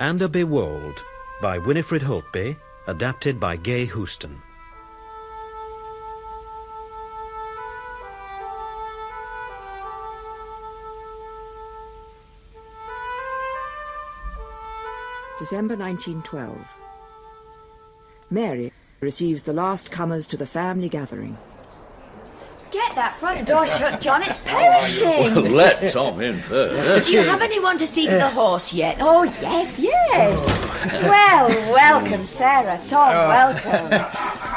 Anderby Wold by Winifred Holtby, adapted by Gay Houston. December 1912. Mary receives the last comers to the family gathering. Get that front door shut, John. It's perishing. Well, let Tom in first. Do you have anyone to see to the horse yet? Oh, yes. Well, welcome, Sarah. Tom, welcome.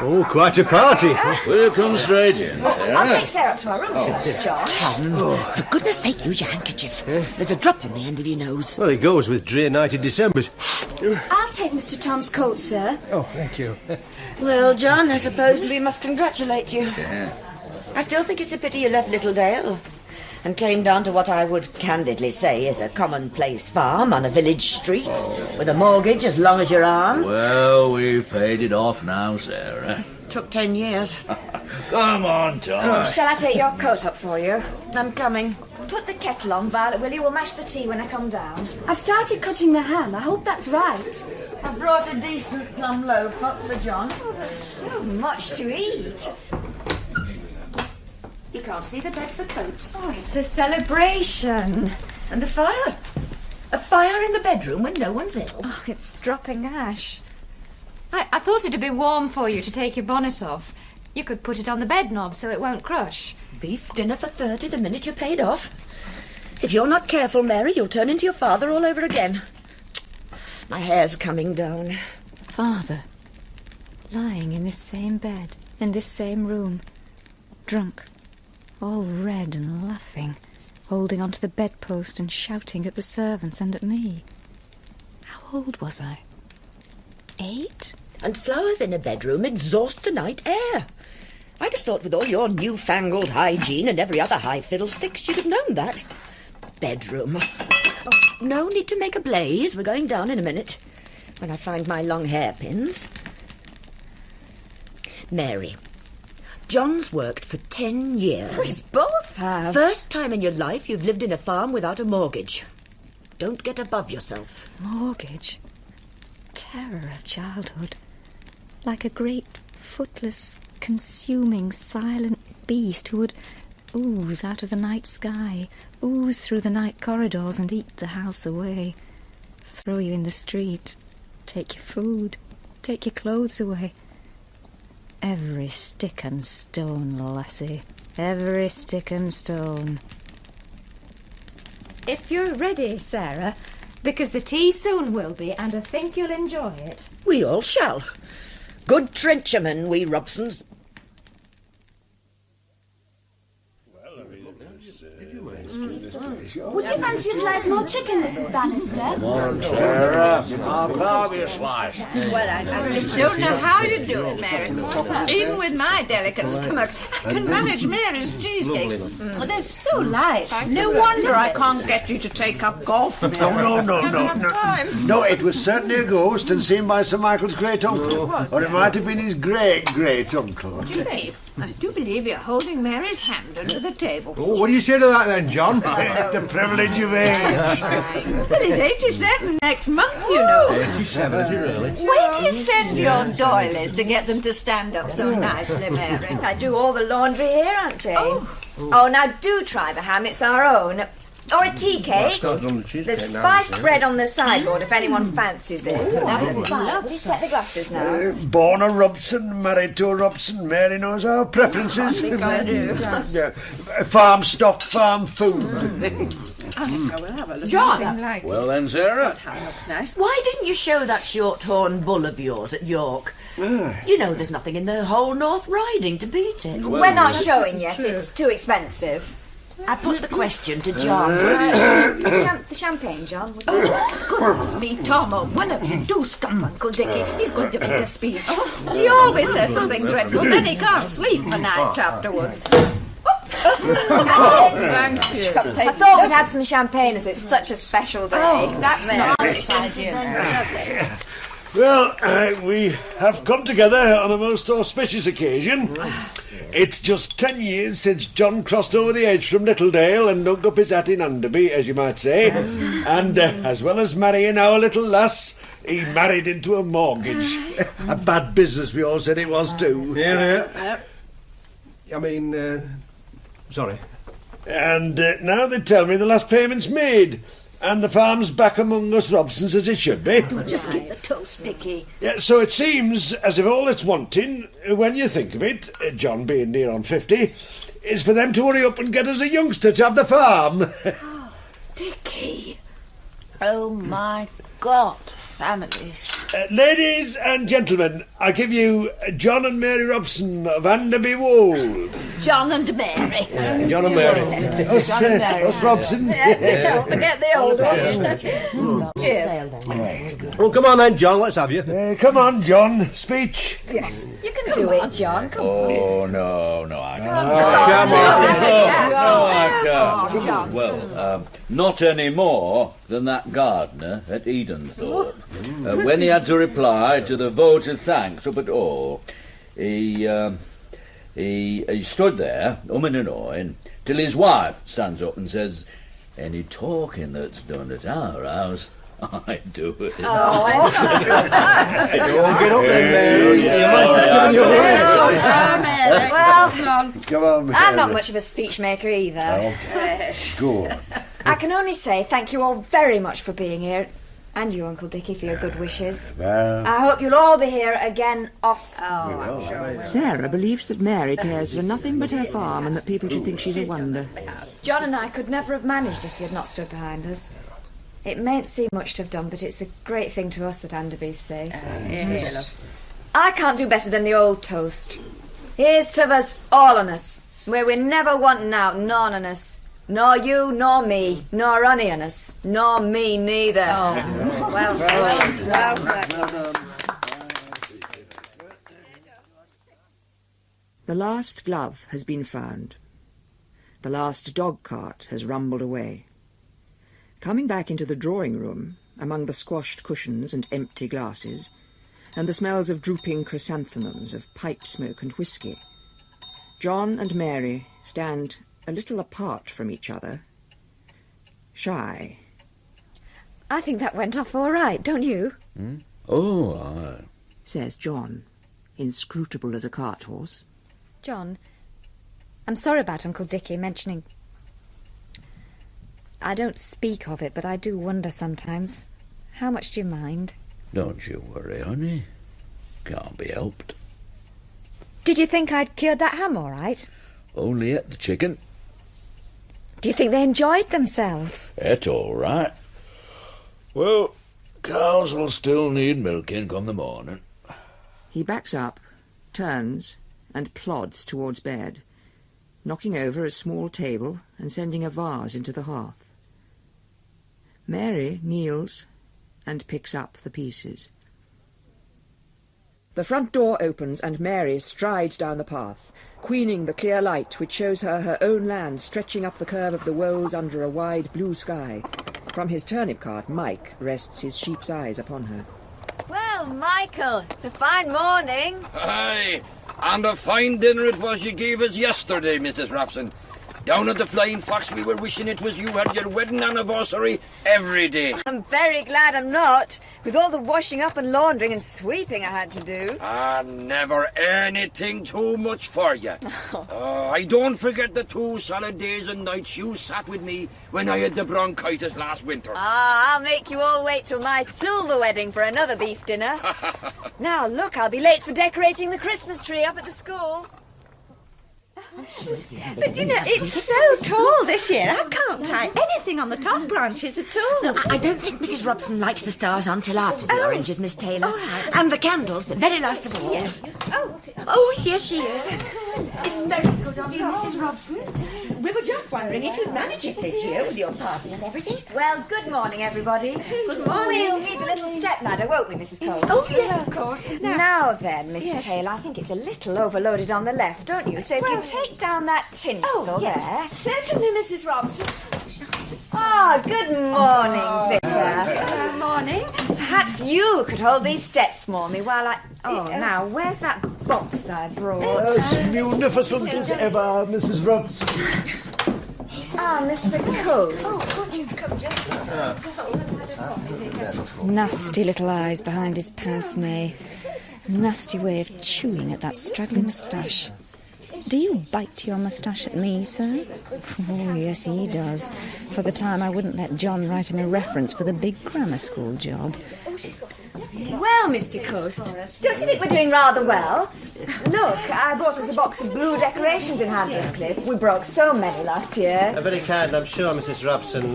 Oh, quite a party. Will you come straight in, Sarah? I'll take Sarah up to our room first, John. Tom, for goodness sake, use your handkerchief. There's a drop on the end of your nose. Well, it goes with Drear Night in December. I'll take Mr. Tom's coat, sir. Oh, thank you. Well, John, I suppose we must congratulate you. Yeah. I still think it's a pity you left Littledale and came down to what I would candidly say is a commonplace farm on a village street with a mortgage as long as your arm. Well, we've paid it off now, Sarah. Took 10 years. Come on, Tom. Shall I take your coat up for you? I'm coming. Put the kettle on, Violet, will you? We'll mash the tea when I come down. I've started cutting the ham. I hope that's right. I brought a decent plum loaf up for John. Oh, there's so much to eat. You can't see the bed for coats. Oh, it's a celebration. And a fire. A fire in the bedroom when no one's ill. Oh, it's dropping ash. I thought it'd be warm for you to take your bonnet off. You could put it on the bed knob so it won't crush. Beef dinner for 30 the minute you're paid off. If you're not careful, Mary, you'll turn into your father all over again. My hair's coming down. Father, lying in this same bed, in this same room, drunk, all red and laughing, holding onto the bedpost and shouting at the servants and at me. How old was I? 8? And flowers in a bedroom exhaust the night air. I'd have thought with all your newfangled hygiene and every other high fiddlesticks you'd have known that. Bedroom. Oh, no need to make a blaze. We're going down in a minute. When I find my long hairpins. Mary, John's worked for 10 years. We both have. First time in your life you've lived in a farm without a mortgage. Don't get above yourself. Mortgage. Terror of childhood. Like a great, footless, consuming, silent beast who would ooze out of the night sky, ooze through the night corridors and eat the house away, throw you in the street, take your food, take your clothes away. Every stick and stone, lassie, every stick and stone. If you're ready, Sarah, because the tea soon will be, and I think you'll enjoy it. We all shall. Good trenchermen, we Robsons. Would you fancy a slice more chicken, Mrs. Bannister? Come on, Sarah. I'll carve you a slice. Well, I just don't know how you do it, Mary. Even with my delicate stomach, I can manage Mary's cheesecake. They're so light. No wonder I can't get you to take up golf, Mary. No. No, it was certainly a ghost and seen by Sir Michael's great-uncle. Or it might have been his great-great-uncle. What do you say? I do believe you're holding Mary's hand under the table. Oh, what do you say to that then, John? The privilege of age. Well, he's 87 next month, you know. 87, is he really? Where do you send your doilies to get them to stand up so nicely, Mary? I do all the laundry here, Aunt Jane. Oh, now do try the ham. It's our own. Or a tea cake. There's spiced bread on the sideboard if anyone fancies it. Will you set the glasses now? Born a Robson, married to a Robson. Mary knows our preferences. I think I do. Yeah. Farm stock, farm food. I will have a look. John! Like Well then, Sarah. that looks nice. Why didn't you show that short-horn bull of yours at York? You know there's nothing in the whole North Riding to beat it. We're not showing yet. It's too expensive. I put the question to John. The champagne, John. Goodness me, Tom, oh, one of you do stop Uncle Dickie. He's going to make a speech. He always says something dreadful, then he can't sleep for nights afterwards. Thank you. I thought we'd have some champagne as it's such a special day. That's nice. Lovely. Well, we have come together on a most auspicious occasion. It's just 10 years since John crossed over the edge from Littledale and dug up his hat in Anderby, as you might say. And as well as marrying our little lass, he married into a mortgage. A bad business, we all said it was too. Yeah. I mean, sorry. And now they tell me the last payment's made. And the farm's back among us Robsons as it should be. Just keep the toast, Dickie. Yeah, so it seems as if all that's wanting, when you think of it, John being near on 50, is for them to hurry up and get us a youngster to have the farm. Oh, Dickie. Oh, my God. Families. Ladies and gentlemen, I give you John and Mary Robson of Anderby Wold. John and Mary. Yeah, John and Mary. Us Robsons. Don't forget the old ones. Cheers. Well, come on then, John, let's have you. Come on, John. Speech. Yes. You can do it, John. Come on. Oh, no, I can't. Come on. I can't. Well, not any more than that gardener at Edenthorpe. When he had to reply to the vote of thanks up at all, he stood there, umming and ahhing, till his wife stands up and says, "Any talking that's done at our house, I do it." Oh, it's not true. Get up then, Mary. You might take your Well, Come on, Mary. I'm not much of a speech maker either. Okay. Go on. I can only say thank you all very much for being here. And you, Uncle Dickie, for your good wishes. Well, I hope you'll all be here again off. Sarah believes that Mary cares for nothing but her farm and that people should think she's a wonder. John and I could never have managed if you had not stood behind us. It mayn't seem much to have done, but it's a great thing to us that Anderby's safe. I can't do better than the old toast. Here's to us, all on us, where we're never wanting out, none on us. Nor you, nor me, nor any on us, nor me neither. Well said. The last glove has been found. The last dog cart has rumbled away. Coming back into the drawing room, among the squashed cushions and empty glasses, and the smells of drooping chrysanthemums, of pipe smoke and whisky, John and Mary stand a little apart from each other, shy. I think that went off all right, don't you? Oh, aye. Says John, inscrutable as a cart horse. John, I'm sorry about Uncle Dickie mentioning... I don't speak of it, but I do wonder sometimes. How much do you mind? Don't you worry, honey. Can't be helped. Did you think I'd cured that ham all right? Only ate the chicken. Do you think they enjoyed themselves? Ate all right. Well, cows will still need milking come the morning. He backs up, turns, and plods towards bed, knocking over a small table and sending a vase into the hearth. Mary kneels and picks up the pieces. The front door opens and Mary strides down the path, queening the clear light which shows her own land stretching up the curve of the wolds under a wide blue sky. From his turnip cart, Mike rests his sheep's eyes upon her. Well, Michael, it's a fine morning. Aye, and a fine dinner it was you gave us yesterday, Mrs. Robson. Down at the Flying Fox we were wishing it was you had your wedding anniversary every day. I'm very glad I'm not, with all the washing up and laundering and sweeping I had to do. Never anything too much for you. I don't forget the 2 solid days and nights you sat with me when I had the bronchitis last winter. I'll make you all wait till my silver wedding for another beef dinner. Now, look, I'll be late for decorating the Christmas tree up at the school. But, you know, it's so tall this year. I can't tie anything on the top branches at all. No, I don't think Mrs. Robson likes the stars on till after the oranges, Miss Taylor. And the candles, the very last of all. Yes. Oh, here she is. It's very good of you, Mrs. Robson. We were just wondering if you'd manage it this year with your party and everything. Well, good morning, everybody. Good morning. We'll need the little step ladder, won't we, Mrs. Coles? Oh, yes, of course. Now then, Miss Taylor, I think it's a little overloaded on the left, don't you? So if you take down that tinsel there... Certainly, Mrs. Robson. Ah, good morning, Vicar. Good morning. perhaps you could hold these steps for me while I... Oh, now, where's that box I brought? As munificent as ever, Mrs. Robson. Ah, Mr. Coast. Oh, you've come just in time. Nasty little eyes behind his pince-nez. Nasty way of chewing at that straggly moustache. Do you bite your moustache at me, sir? Oh, yes, he does. For the time I wouldn't let John write him a reference for the big grammar school job. Well, Mr. Coast, don't you think we're doing rather well? Look, I bought us a box of blue decorations in Handler's Cliff. We broke so many last year. Very kind, I'm sure, Mrs. Robson.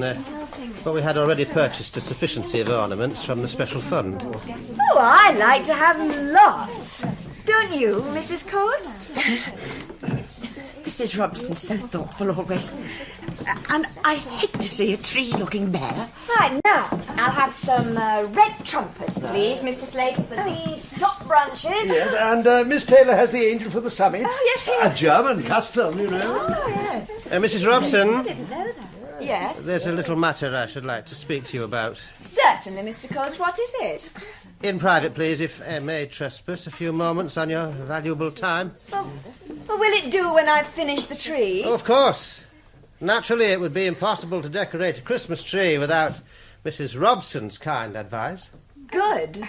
But we had already purchased a sufficiency of ornaments from the special fund. Oh, I like to have lots. Don't you, Mrs. Coast? Mrs. Robson's so thoughtful always. And I hate to see a tree looking bare. Right, now, I'll have some red trumpets, please, Mr. Slater, for these top branches. Yes, and Miss Taylor has the angel for the summit. Oh, yes, A German custom, you know. Oh, yes. Mrs. Robson, Yes? there's a little matter I should like to speak to you about. Certainly, Mr. Coast. What is it? In private, please, if I may trespass a few moments on your valuable time. Well, will it do when I've finished the tree? Oh, of course. Naturally, it would be impossible to decorate a Christmas tree without Mrs. Robson's kind advice. Good.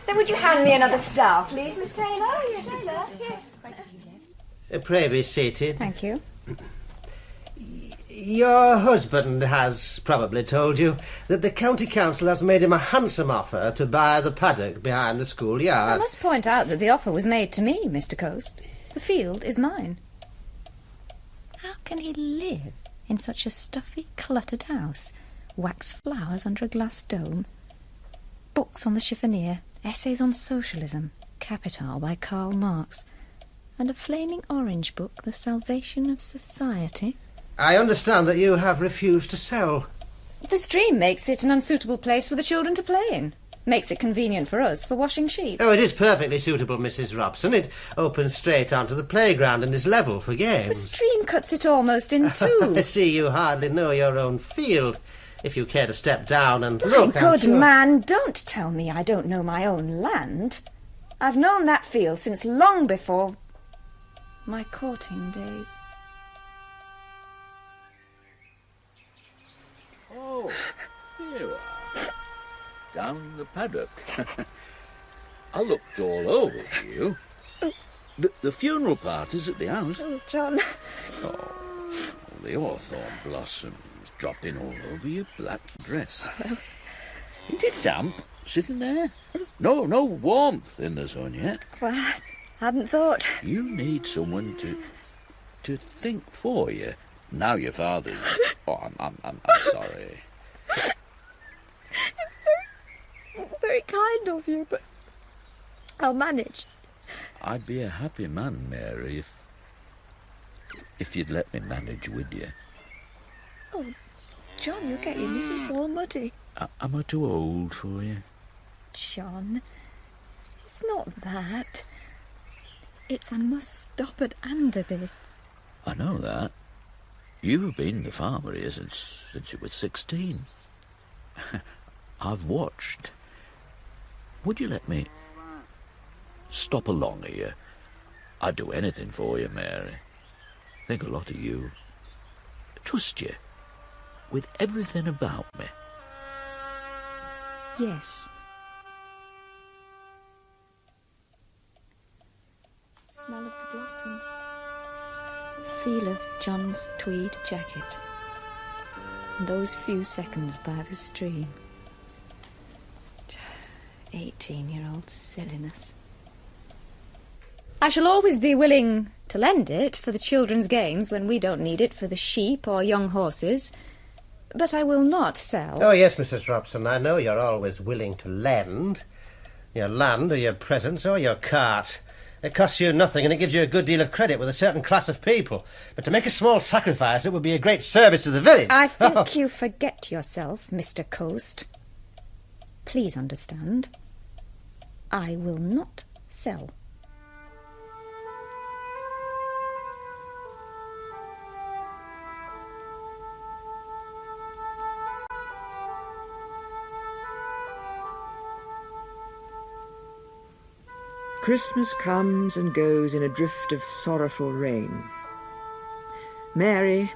Then would you hand me another star, please, Miss Taylor? Yes, Taylor. Pray be seated. Thank you. Your husband has probably told you that the county council has made him a handsome offer to buy the paddock behind the schoolyard. I must point out that the offer was made to me, Mr. Coast. The field is mine. How can he live in such a stuffy, cluttered house? Wax flowers under a glass dome, books on the chiffonier, essays on socialism, Capital by Karl Marx, and a flaming orange book, The Salvation of Society. I understand that you have refused to sell. The stream makes it an unsuitable place for the children to play in. Makes it convenient for us for washing sheets. Oh, it is perfectly suitable, Mrs. Robson. It opens straight onto the playground and is level for The games. stream cuts it almost in two. I see you hardly know your own field. If you care to step down and My look, I'm good sure... man, don't tell me I don't know my own land. I've known that field since long before my courting days. Oh, here you are. Down the paddock. I looked all over for you. The funeral party's at the house. Oh, John. Oh, the hawthorn blossoms dropping all over your black dress. Isn't it damp, sitting there? No warmth in the sun yet. Well, I hadn't thought. You need someone to think for you. Now your father's... Oh, I'm sorry. It's very kind of you, but I'll manage. I'd be a happy man, Mary, if you'd let me manage with you. Oh, John, you'll get your knees all muddy. Am I too old for you? John, it's not that. It's I must stop at Anderby. I know that. You've been the farmer here since you were 16. I've watched. Would you let me stop along here? I'd do anything for you, Mary. Think a lot of you. Trust you with everything about me. Yes. Smell of the blossom. Feel of John's tweed jacket. And those few seconds by the stream. 18-year-old silliness. I shall always be willing to lend it for the children's games when we don't need it for the sheep or young horses. But I will not sell. Oh, yes, Mrs. Robson, I know you're always willing to lend. Your land or your presents or your cart. It costs you nothing and it gives you a good deal of credit with a certain class of people. But to make a small sacrifice, it would be a great service to the village. I think you forget yourself, Mr. Coast. Please understand. I will not sell. Christmas comes and goes in a drift of sorrowful rain. Mary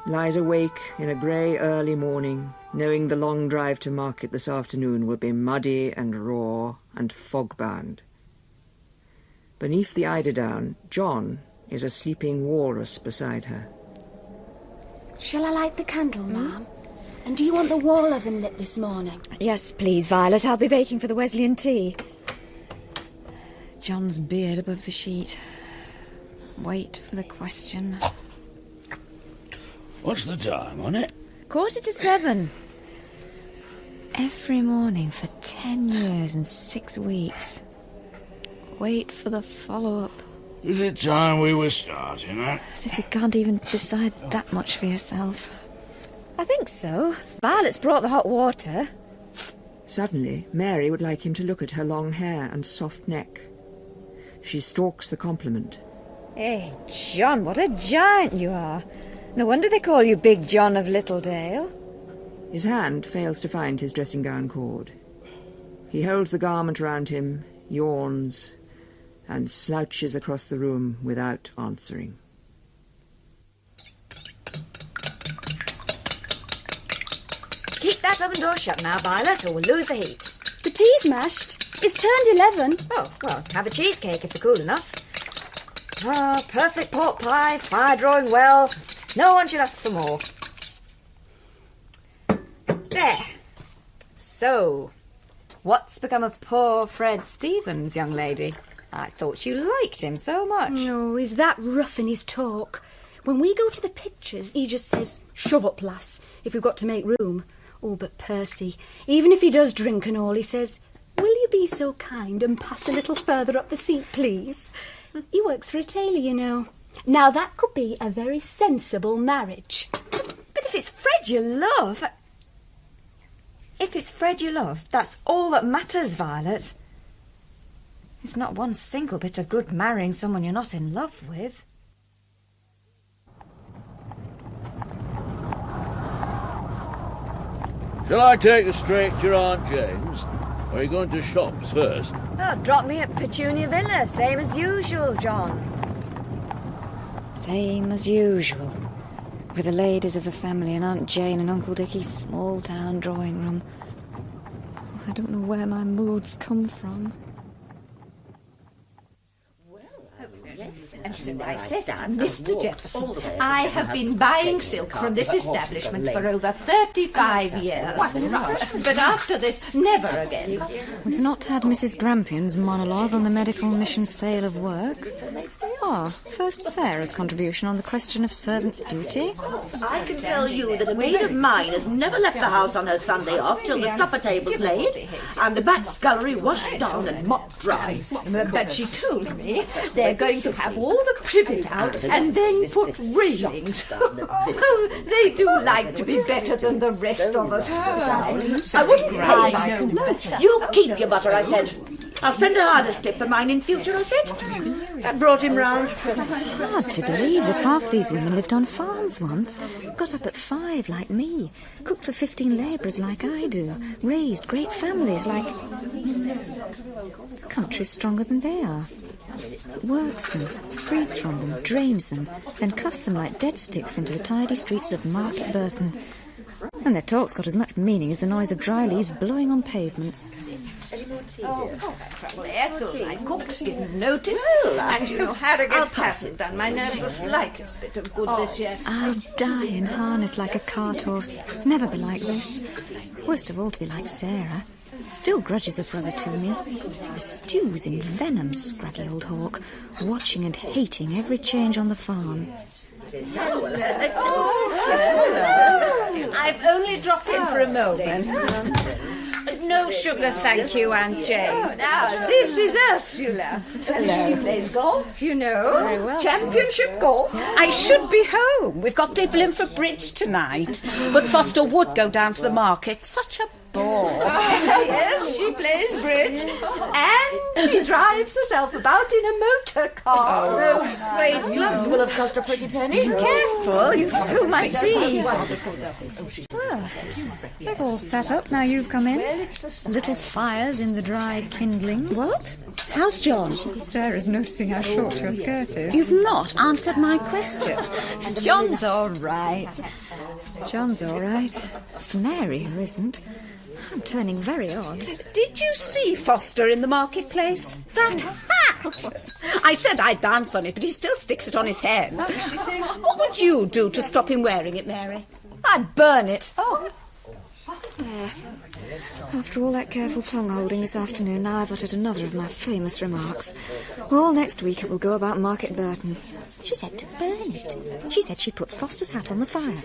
lies awake in a grey early morning, knowing the long drive to market this afternoon will be muddy and raw and fog-bound. Beneath the eiderdown, John is a sleeping walrus beside her. Shall I light the candle, Ma'am? And do you want the wall oven lit this morning? Yes, please, Violet. I'll be baking for the Wesleyan tea. John's beard above the sheet. Wait for the question. What's the time on it? 7:15. Every morning for 10 years and 6 weeks. Wait for the follow-up. Is it time we were starting, eh? As if you can't even decide that much for yourself. I think so. Violet's brought the hot water. Suddenly, Mary would like him to look at her long hair and soft neck. She stalks the compliment. Hey, John, what a giant you are. No wonder they call you Big John of Littledale. His hand fails to find his dressing-gown cord. He holds the garment round him, yawns, and slouches across the room without answering. Keep that oven door shut now, Violet, or we'll lose the heat. The tea's mashed. It's turned 11. Oh, well, have a cheesecake if they're cool enough. Ah, perfect pork pie, fire drawing well. No one should ask for more. There. So, what's become of poor Fred Stevens, young lady? I thought you liked him so much. No, he's that rough in his talk. When we go to the pictures, he just says, "Shove up, lass," if we've got to make room. Oh, but Percy, even if he does drink and all, he says, "Will you be so kind and pass a little further up the seat, please?" He works for a tailor, you know. Now, that could be a very sensible marriage. But if it's Fred you love... If it's Fred you love, that's all that matters, Violet. It's not one single bit of good marrying someone you're not in love with. Shall I take you straight to your Aunt Jane's? Or are you going to shops first? Oh, drop me at Petunia Villa, same as usual, John. Same as usual. With the ladies of the family and Aunt Jane and Uncle Dickie's small-town drawing room. Oh, I don't know where my moods come from. And so I said, Mr. Jefferson, I have been buying silk from this establishment for over 35 years. But after this, never again. We've not had Mrs. Grampion's monologue on the medical mission sale of work. Oh, first Sarah's contribution on the question of servants' duty. I can tell you that a maid of mine has never left the house on her Sunday off till the supper table's laid and the back scullery washed down and mopped dry. But she told me they're going to have all the privet out and then put railings. Oh, they do like to be better than the rest of us. I wouldn't mind. You keep your butter, I said. I'll send a harness clip for mine in future, I said. That brought him round. Hard to believe that half these women lived on farms once, got up at 5 like me, cooked for 15 labourers like I do, raised great families like... The country's stronger than they are. Works them, breeds from them, drains them, then casts them like dead sticks into the tidy streets of Market Burton. And their talk's got as much meaning as the noise of dry leaves blowing on pavements. My cook's given notice, and you know, Harrogate hasn't done my nerves the slightest bit of good this year. I'll die in harness like a cart horse. Never be like this. Worst of all, to be like Sarah. Still grudges her brother to me. Stews in venom, scraggy old hawk, watching and hating every change on the farm. I've only dropped in for a moment. No sugar, thank you, Aunt Jane. Now, this is Ursula. Hello. She plays golf, you know. Very well. Championship golf. I should be home. We've got people in for bridge tonight. But Foster would go down to the market. Such a bore. Yes, she plays bridge. And she drives herself about in a motor car. Those suede gloves will have cost a pretty penny. Careful, you spill my tea. Well, they've all sat up now you've come in. Little fires in the dry kindling. What? How's John? Sarah's noticing how short your skirt is. You've not answered my question. John's all right. John's all right. It's Mary who isn't. I'm turning very odd. Did you see Foster in the marketplace? That hat! I said I'd dance on it, but he still sticks it on his head. What would you do to stop him wearing it, Mary? I'd burn it. Oh. There. After all that careful tongue-holding this afternoon, now I've uttered another of my famous remarks. All next week it will go about Market Burton. She said to burn it. She said she'd put Foster's hat on the fire.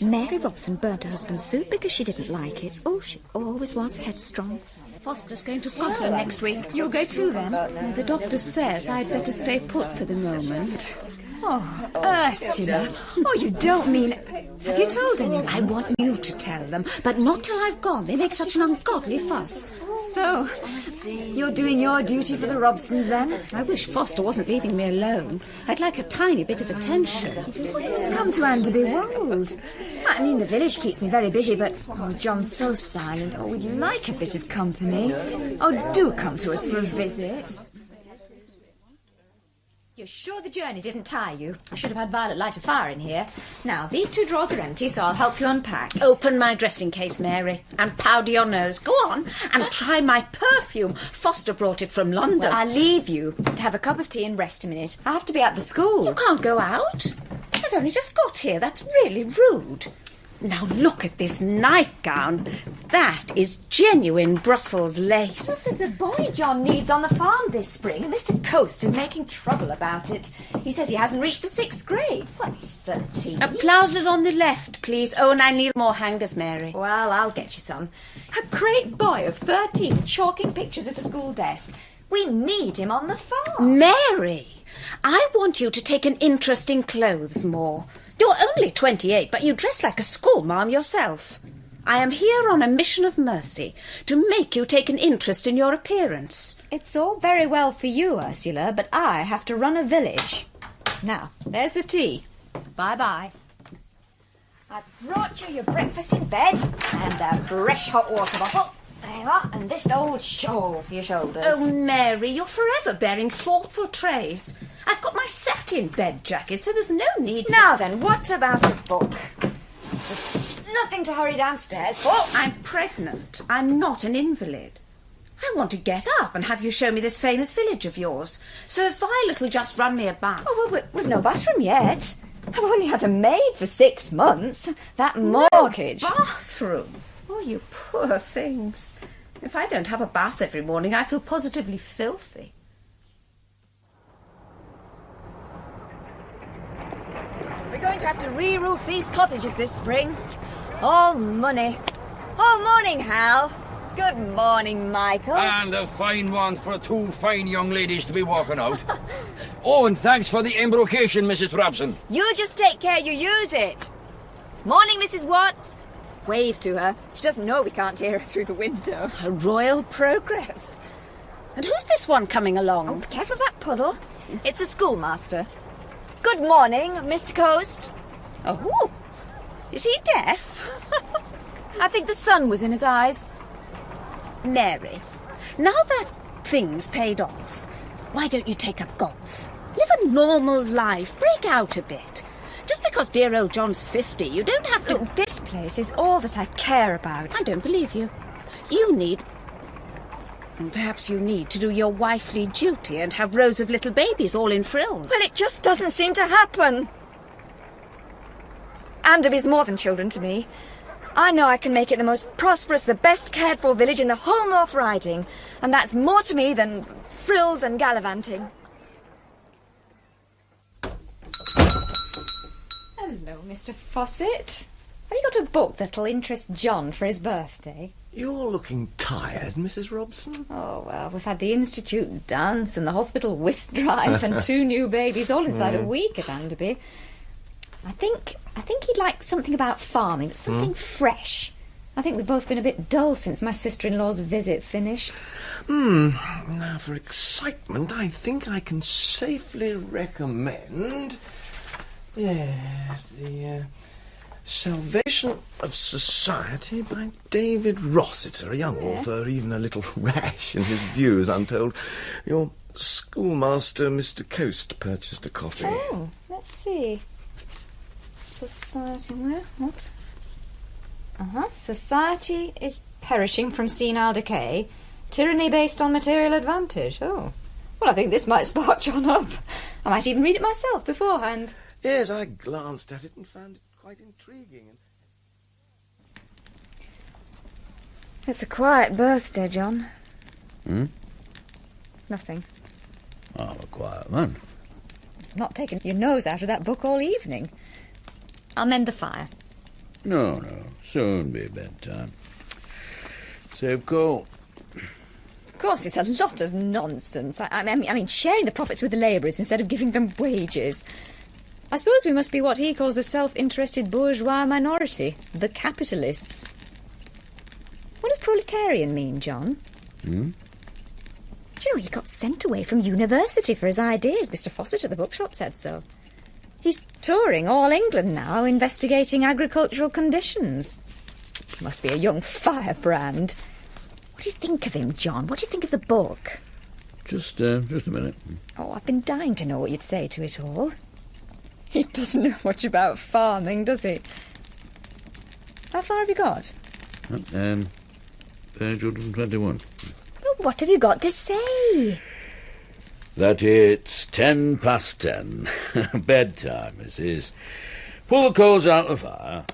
Mary Robson burnt her husband's suit because she didn't like it. Oh, she always was headstrong. Foster's going to Scotland next week. You'll go too, then? The doctor says I'd better stay put for the moment. Oh, Ursula. Oh, you don't mean... Have you told anyone? I want you to tell them, but not till I've gone. They make such an ungodly fuss. So, you're doing your duty for the Robsons, then? I wish Foster wasn't leaving me alone. I'd like a tiny bit of attention. Well, come to Anderby Wold. I mean, the village keeps me very busy, but... Oh, John's so silent. Oh, would you like a bit of company? Oh, do come to us for a visit. You're sure the journey didn't tire you? I should have had Violet light a fire in here. Now, these 2 drawers are empty, so I'll help you unpack. Open my dressing case, Mary, and powder your nose. Go on, and try my perfume. Foster brought it from London. Well, I'll leave you to have a cup of tea and rest a minute. I have to be at the school. You can't go out. I've only just got here. That's really rude. Now look at this nightgown. That is genuine Brussels lace. Well, there's a boy John needs on the farm this spring, and Mr. Coast is making trouble about it. He says he hasn't reached the 6th grade. Well, he's 13. Blouses on the left, please. Oh, and I need more hangers, Mary. Well, I'll get you some. A great boy of 13 chalking pictures at a school desk. We need him on the farm. Mary, I want you to take an interest in clothes more. You're only 28, but you dress like a schoolmarm yourself. I am here on a mission of mercy to make you take an interest in your appearance. It's all very well for you, Ursula, but I have to run a village. Now, there's the tea. Bye-bye. I brought you your breakfast in bed and a fresh hot water bottle. There you are, and this old shawl for your shoulders. Oh, Mary, you're forever bearing thoughtful trays. I've got my satin bed jacket, so there's no need... Now then, what about a book? There's nothing to hurry downstairs for. I'm pregnant. I'm not an invalid. I want to get up and have you show me this famous village of yours. So if Violet will just run me a bath... Oh, well, we've no bathroom yet. I've only had a maid for 6 months. That mortgage... No bathroom? Oh, you poor things. If I don't have a bath every morning, I feel positively filthy. We're going to have to re-roof these cottages this spring. All money. Oh, morning, Hal. Good morning, Michael. And a fine one for 2 fine young ladies to be walking out. Oh, and thanks for the embrocation, Mrs. Robson. You just take care you use it. Morning, Mrs. Watts. Wave to her. She doesn't know we can't hear her through the window. A royal progress. And who's this one coming along? Oh, be careful of that puddle. It's the schoolmaster. Good morning, Mr. Coast. Oh, is he deaf? I think the sun was in his eyes. Mary, now that thing's paid off, why don't you take up golf? Live a normal life. Break out a bit. Just because dear old John's 50, you don't have to... Look, this place is all that I care about. I don't believe you. You need... Perhaps you need to do your wifely duty and have rows of little babies all in frills. Well, it just doesn't seem to happen. Anderby's more than children to me. I know I can make it the most prosperous, the best cared-for village in the whole North Riding. And that's more to me than frills and gallivanting. Hello, Mr. Fawcett. Have you got a book that'll interest John for his birthday? You're looking tired, Mrs. Robson. Oh, well, we've had the Institute dance and the hospital whist drive and 2 new babies all inside a week at Anderby. I think he'd like something about farming, something fresh. I think we've both been a bit dull since my sister-in-law's visit finished. Now, for excitement, I think I can safely recommend... Yes, the Salvation of Society by David Rossiter, a young author, even a little rash in his views, I'm told. Your schoolmaster, Mr. Coast, purchased a copy. Oh, let's see. Society, where? What? Society is perishing from senile decay. Tyranny based on material advantage. Oh. Well, I think this might spark John up. I might even read it myself beforehand. Yes, I glanced at it and found it quite intriguing. It's a quiet birthday, John. Nothing. I'm a quiet man. Not taking your nose out of that book all evening. I'll mend the fire. No, soon be bedtime. Save coal. Of course, it's a lot of nonsense. I mean, sharing the profits with the labourers instead of giving them wages. I suppose we must be what he calls a self-interested bourgeois minority, the capitalists. What does proletarian mean, John? Do you know he got sent away from university for his ideas? Mr. Fawcett at the bookshop said so. He's touring all England now, investigating agricultural conditions. He must be a young firebrand. What do you think of him, John? What do you think of the book? Just a minute. Oh, I've been dying to know what you'd say to it all. He doesn't know much about farming, does he? How far have you got? Page 121. Well, what have you got to say? That it's 10:10. Bedtime, Mrs. Pull the coals out of the fire.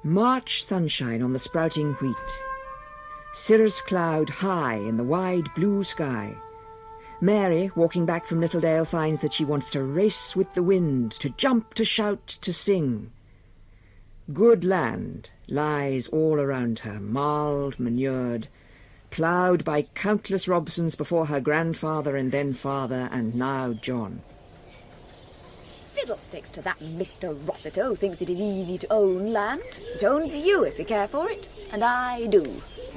March sunshine on the sprouting wheat. Cirrus cloud high in the wide blue sky. Mary, walking back from Littledale, finds that she wants to race with the wind, to jump, to shout, to sing. Good land lies all around her, marled, manured, ploughed by countless Robsons before her grandfather and then father, and now John. Fiddlesticks to that Mr. Rossiter who thinks it is easy to own land. It owns you if you care for it, and I do.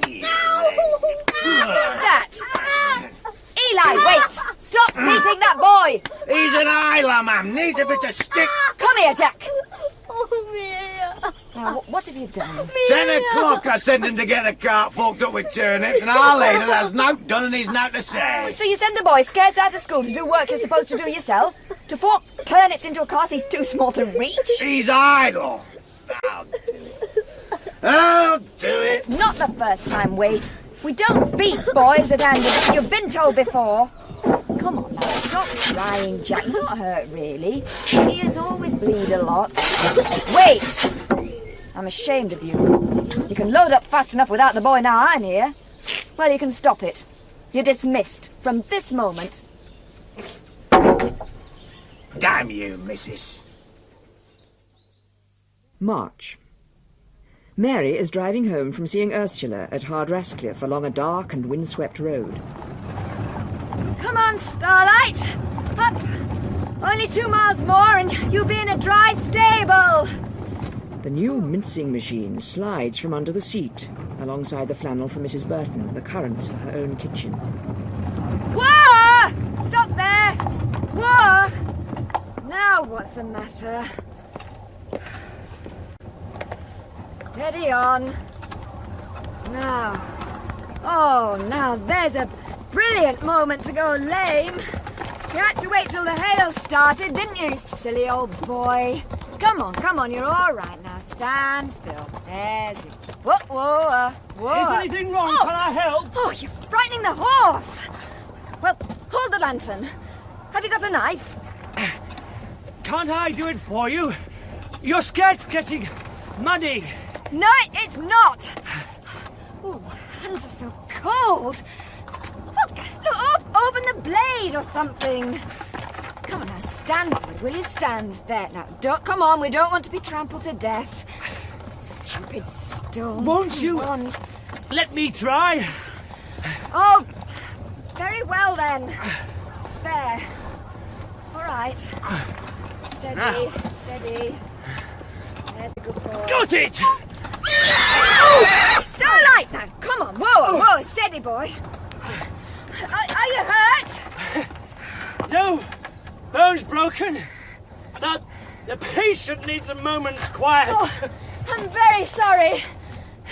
Who's that? Eli, wait! Stop beating that boy! He's an Isla, ma'am. Needs a bit of stick. Come here, Jack. Oh, Mia. Now, what have you done? 10 o'clock, I send him to get a cart forked up with turnips, and our later has nought done and he's nought to say. So you send a boy scarce out of school to do work you're supposed to do yourself? To fork turnips into a cart he's too small to reach? He's idle. I'll do it. I'll do it. It's not the first time, Wait. We don't beat boys at Anderby. You've been told before. Come on now, stop crying, Jack. You're not hurt, really. Ears always bleed a lot. Wait! I'm ashamed of you. You can load up fast enough without the boy now I'm here. Well, you can stop it. You're dismissed from this moment. Damn you, missus. March. Mary is driving home from seeing Ursula at Hardrascliffe along a dark and windswept road. Come on, Starlight! Up! Only 2 miles more and you'll be in a dry stable! The new mincing machine slides from under the seat, alongside the flannel for Mrs. Burton, the currants for her own kitchen. Whoa! Stop there! Whoa! Now what's the matter? Steady on. Now. Oh, now there's a brilliant moment to go lame. You had to wait till the hail started, didn't you, silly old boy? Come on, you're all right now. Stand still. There's it. Whoa, whoa, whoa. Is anything wrong? Can I help? Oh, you're frightening the horse. Well, hold the lantern. Have you got a knife? Can't I do it for you? Your skirt's getting muddy. No, it's not. Oh, my hands are so cold. Look, open the blade or something. Come on now, stand on it, will you? Stand there. Now, come on, we don't want to be trampled to death. Stupid stone. Won't you let me try? Oh, very well then. There. All right. Steady. There's a good boy. Got it! Oh, Starlight now! Come on, whoa, steady, boy. Are you hurt? No, bone's broken. The patient needs a moment's quiet. Oh, I'm very sorry.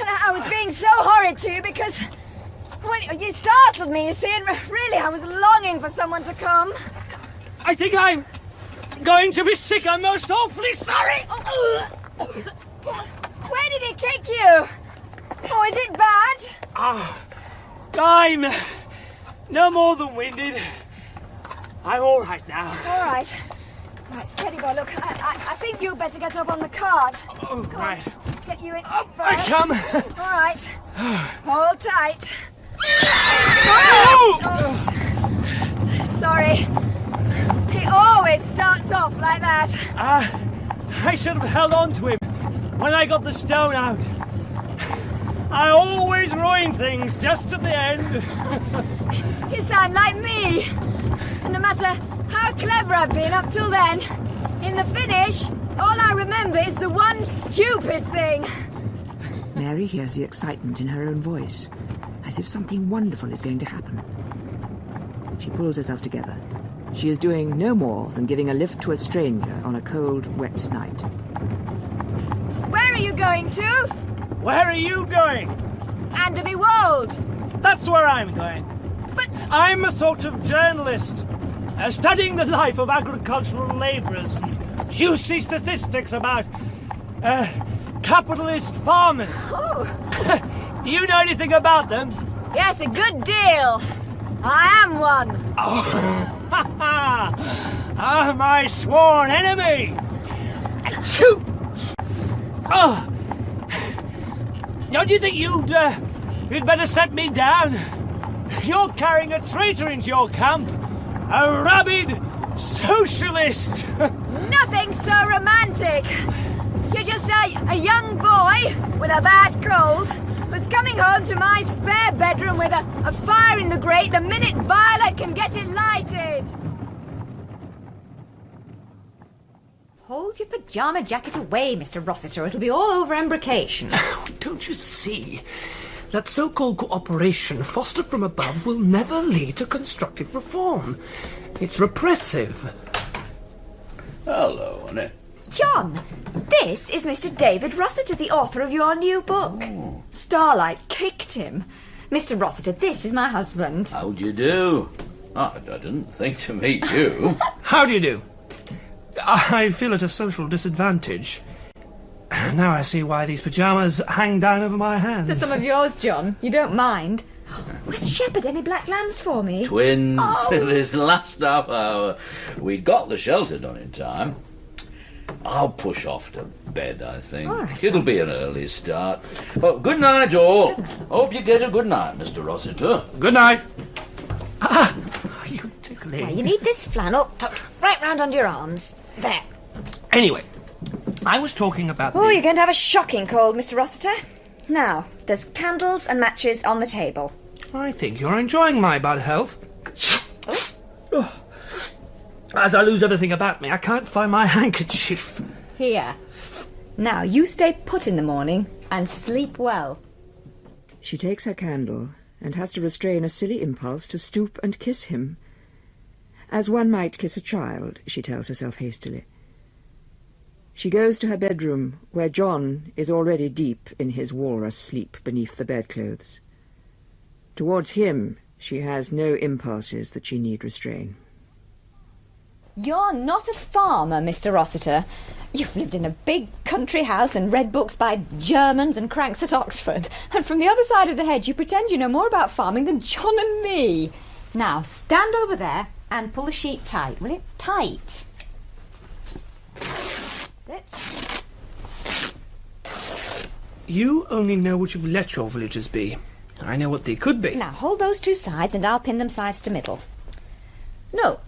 I was being so horrid to you because... Well, you startled me, you see, and really I was longing for someone to come. I think I'm going to be sick. I'm most awfully sorry. Where did he kick you? Oh, is it bad? I'm no more than winded. I'm all right now. All right. Right, steady, boy. Look, I think you'd better get up on the cart. Oh, right. Let's get you in Up first. I come. All right. Hold tight. Sorry. He always starts off like that. I should have held on to him when I got the stone out. I always ruin things just at the end. You sound like me. And no matter how clever I've been up till then, in the finish, all I remember is the one stupid thing. Mary hears the excitement in her own voice, as if something wonderful is going to happen. She pulls herself together. She is doing no more than giving a lift to a stranger on a cold, wet night. Where are you going to? Where are you going? Anderby Wold. That's where I'm going. But I'm a sort of journalist, studying the life of agricultural labourers and juicy statistics about capitalist farmers. Oh. Do you know anything about them? Yes, a good deal. I am one. My sworn enemy. Shoot! Oh, don't you think you'd better set me down? You're carrying a traitor into your camp, a rabid socialist. Nothing so romantic. You're just a young boy with a bad cold who's coming home to my spare bedroom with a fire in the grate the minute Violet can get it lighted. Hold your pyjama jacket away, Mr. Rossiter. It'll be all over embrocation. Don't you see? That so-called cooperation fostered from above will never lead to constructive reform. It's repressive. Hello, honey. John, this is Mr. David Rossiter, the author of your new book. Oh. Starlight kicked him. Mr. Rossiter, this is my husband. How do you do? I didn't think to meet you. How do you do? I feel at a social disadvantage. Now I see why these pyjamas hang down over my hands. They're some of yours, John. You don't mind. Where's Shepherd? Any black lambs for me? Twins Oh. this last half hour. We got the shelter done in time. I'll push off to bed, I think. All right. It'll be an early start. Well, good night, all. Hope you get a good night, Mr. Rossiter. Good night. You tickling. Now, you need this flannel tucked right round under your arms. There. Anyway, I was talking about... Oh, you're going to have a shocking cold, Mr. Rossiter. Now, there's candles and matches on the table. I think you're enjoying my bad health. Oh. As I lose everything about me, I can't find my handkerchief. Here. Now, you stay put in the morning and sleep well. She takes her candle and has to restrain a silly impulse to stoop and kiss him. As one might kiss a child, she tells herself hastily. She goes to her bedroom, where John is already deep in his walrus sleep beneath the bedclothes. Towards him, she has no impulses that she need restrain. You're not a farmer, Mr. Rossiter. You've lived in a big country house and read books by Germans and cranks at Oxford. And from the other side of the hedge, you pretend you know more about farming than John and me. Now, stand over there and pull the sheet tight, will you? Tight. That's it. You only know what you've let your villagers be. I know what they could be. Now, hold those two sides and I'll pin them sides to middle. No.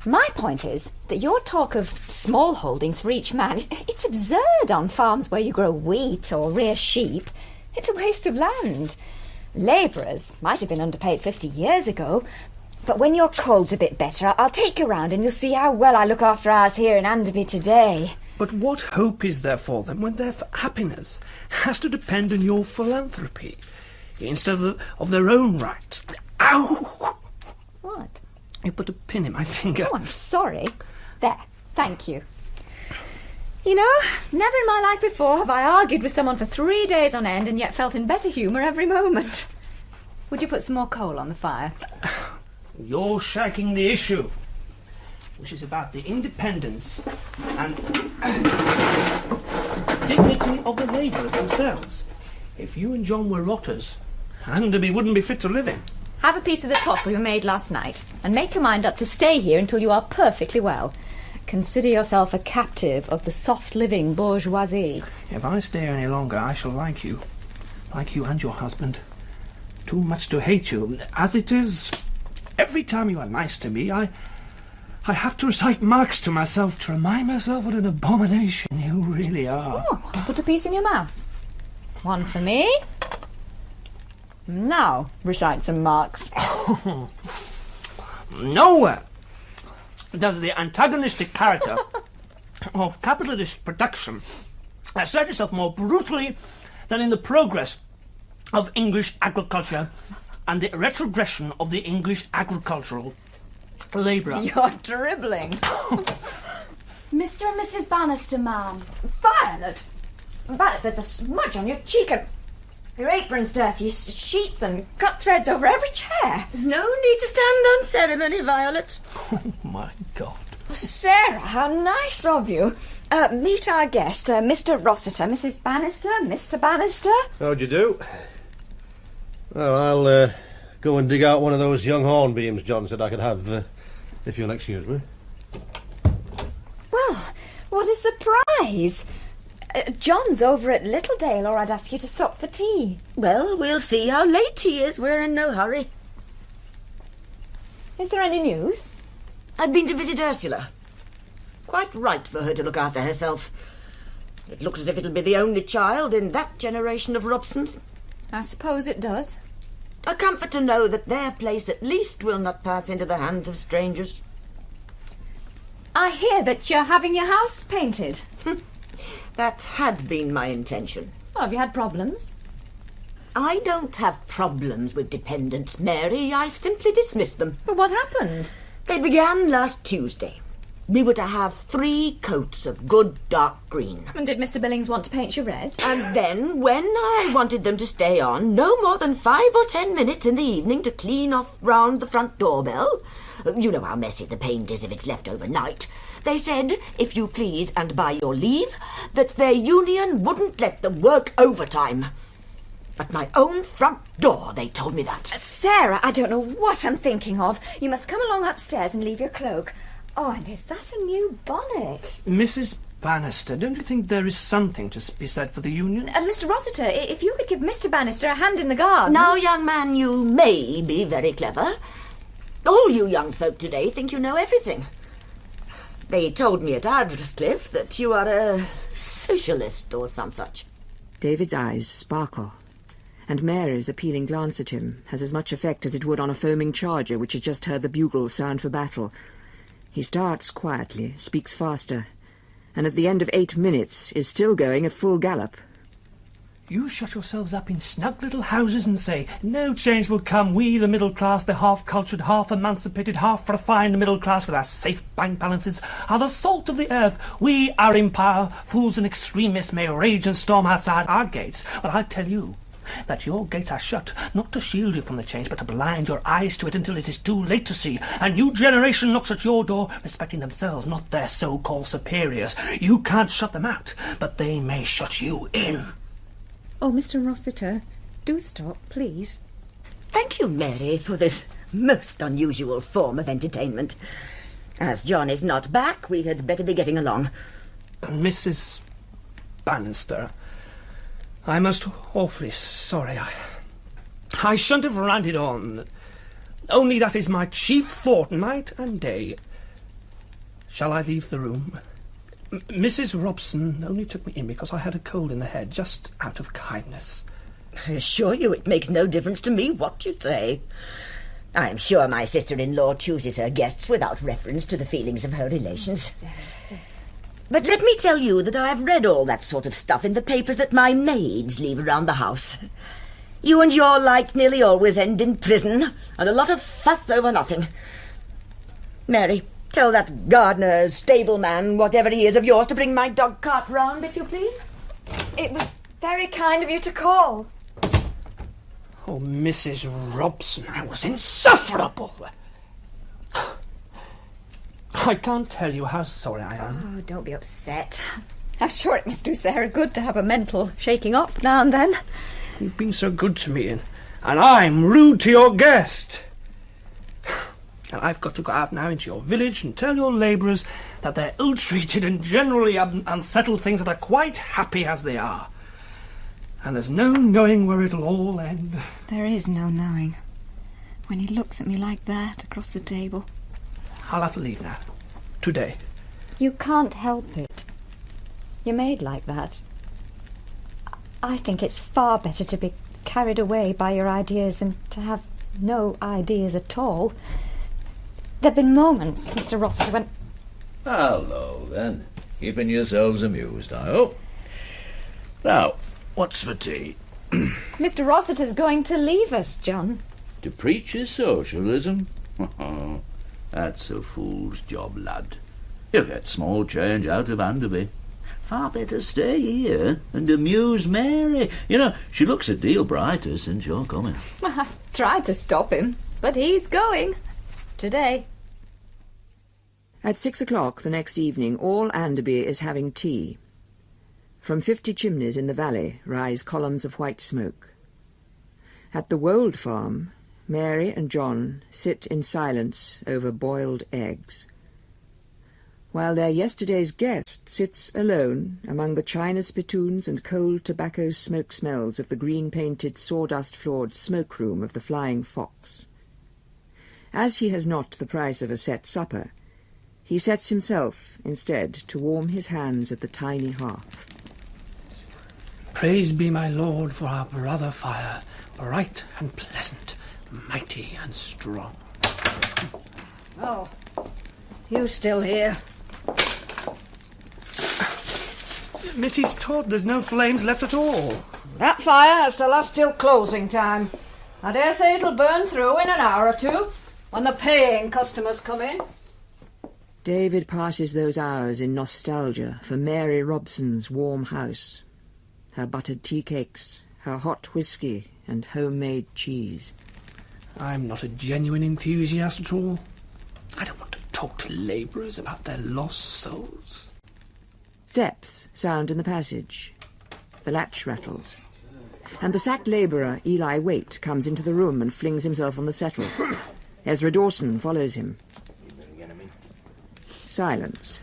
My point is that your talk of small holdings for each man, it's absurd on farms where you grow wheat or rear sheep. It's a waste of land. Labourers might have been underpaid 50 years ago, but when your cold's a bit better, I'll take you round and you'll see how well I look after ours here in Anderby today. But what hope is there for them when their happiness has to depend on your philanthropy instead of their own rights? Ow! What? You put a pin in my finger. Oh, I'm sorry. There, thank you. You know, never in my life before have I argued with someone for 3 days on end and yet felt in better humour every moment. Would you put some more coal on the fire? You're shaking the issue, which is about the independence and dignity of the labourers themselves. If you and John were rotters, Anderby wouldn't be fit to live in. Have a piece of the toffee we made last night and make your mind up to stay here until you are perfectly well. Consider yourself a captive of the soft-living bourgeoisie. If I stay any longer, I shall like you and your husband. Too much to hate you. As it is, every time you are nice to me, I have to recite Marx to myself to remind myself what an abomination you really are. Oh, put a piece in your mouth. One for me. Now, recite some Marx. Nowhere does the antagonistic character of capitalist production assert itself more brutally than in the progress of English agriculture and the retrogression of the English agricultural labourer. You're dribbling. Mr. and Mrs. Bannister, ma'am. Violet! Violet, there's a smudge on your cheek and your apron's dirty, sheets and cut threads over every chair. No need to stand on ceremony, Violet. Oh, my God. Sarah, how nice of you. Meet our guest, Mr. Rossiter, Mrs. Bannister, Mr. Bannister. How'd you do? Well, I'll go and dig out one of those young hornbeams John said I could have, if you'll excuse me. Well, what a surprise. John's over at Littledale, or I'd ask you to stop for tea. Well, we'll see how late he is. We're in no hurry. Is there any news? I've been to visit Ursula. Quite right for her to look after herself. It looks as if it'll be the only child in that generation of Robsons. I suppose it does. A comfort to know that their place at least will not pass into the hands of strangers. I hear that you're having your house painted. That had been my intention. Well, have you had problems? I don't have problems with dependents, Mary. I simply dismiss them. But what happened? They began last Tuesday. We were to have 3 coats of good dark green. And did Mr. Billings want to paint you red? And then, when I wanted them to stay on no more than 5 or 10 minutes in the evening to clean off round the front doorbell, you know how messy the paint is if it's left overnight, they said, if you please and by your leave, that their union wouldn't let them work overtime. At my own front door, they told me that. Sarah, I don't know what I'm thinking of. You must come along upstairs and leave your cloak. Oh, and is that a new bonnet? Mrs. Bannister, don't you think there is something to be said for the union? Mr. Rossiter, if you could give Mr. Bannister a hand in the garden... Now, young man, you may be very clever. All you young folk today think you know everything. They told me at Ardrescliffe that you are a socialist or some such. David's eyes sparkle, and Mary's appealing glance at him has as much effect as it would on a foaming charger which has just heard the bugles sound for battle. He starts quietly, speaks faster, and at the end of 8 minutes is still going at full gallop. You shut yourselves up in snug little houses and say, no change will come, we, the middle class, the half-cultured, half-emancipated, half-refined middle class with our safe bank balances, are the salt of the earth. We are in power. Fools and extremists may rage and storm outside our gates. But I tell you that your gates are shut, not to shield you from the change, but to blind your eyes to it until it is too late to see. A new generation knocks at your door, respecting themselves, not their so-called superiors. You can't shut them out, but they may shut you in. Oh, Mr. Rossiter, do stop, please. Thank you, Mary, for this most unusual form of entertainment. As John is not back, we had better be getting along. Mrs. Bannister, I'm most awfully sorry. I shouldn't have ranted on. Only that is my chief thought night and day. Shall I leave the room? Mrs. Robson only took me in because I had a cold in the head, just out of kindness. I assure you it makes no difference to me what you say. I am sure my sister-in-law chooses her guests without reference to the feelings of her relations. But let me tell you that I have read all that sort of stuff in the papers that my maids leave around the house. You and your like nearly always end in prison, and a lot of fuss over nothing. Mary, tell that gardener, stableman, whatever he is of yours, to bring my dog cart round, if you please. It was very kind of you to call. Oh, Mrs. Robson, that was insufferable. I can't tell you how sorry I am. Oh, don't be upset. I'm sure it must do Sarah good to have a mental shaking up now and then. You've been so good to me, and I'm rude to your guest. And I've got to go out now into your village and tell your labourers that they're ill-treated and generally unsettled things that are quite happy as they are. And there's no knowing where it'll all end. There is no knowing. When he looks at me like that across the table. I'll have to leave now. Today. You can't help it. You're made like that. I think it's far better to be carried away by your ideas than to have no ideas at all. There've been moments, Mr. Rossiter, when... Hello, then. Keeping yourselves amused, I hope. Now, what's for tea? Mr. Rossiter's going to leave us, John. To preach his socialism? That's a fool's job, lad. You'll get small change out of Anderby. Far better stay here and amuse Mary. You know, she looks a deal brighter since you're coming. I've tried to stop him, but he's going. Today. At 6 o'clock the next evening, all Anderby is having tea. From 50 chimneys in the valley rise columns of white smoke. At the Wold farm, Mary and John sit in silence over boiled eggs, while their yesterday's guest sits alone among the china spittoons and cold tobacco smoke smells of the green-painted, sawdust-floored smoke-room of the Flying Fox. As he has not the price of a set supper, he sets himself, instead, to warm his hands at the tiny hearth. Praise be my Lord for our brother fire, bright and pleasant, mighty and strong. Oh, you still here? Mrs. Todd, there's no flames left at all. That fire has celestial closing time. I dare say it'll burn through in an hour or two, when the paying customers come in. David passes those hours in nostalgia for Mary Robson's warm house, her buttered tea cakes, her hot whisky and homemade cheese. I'm not a genuine enthusiast at all. I don't want to talk to labourers about their lost souls. Steps sound in the passage. The latch rattles. And the sacked labourer, Eli Waite, comes into the room and flings himself on the settle. Ezra Dawson follows him. Silence.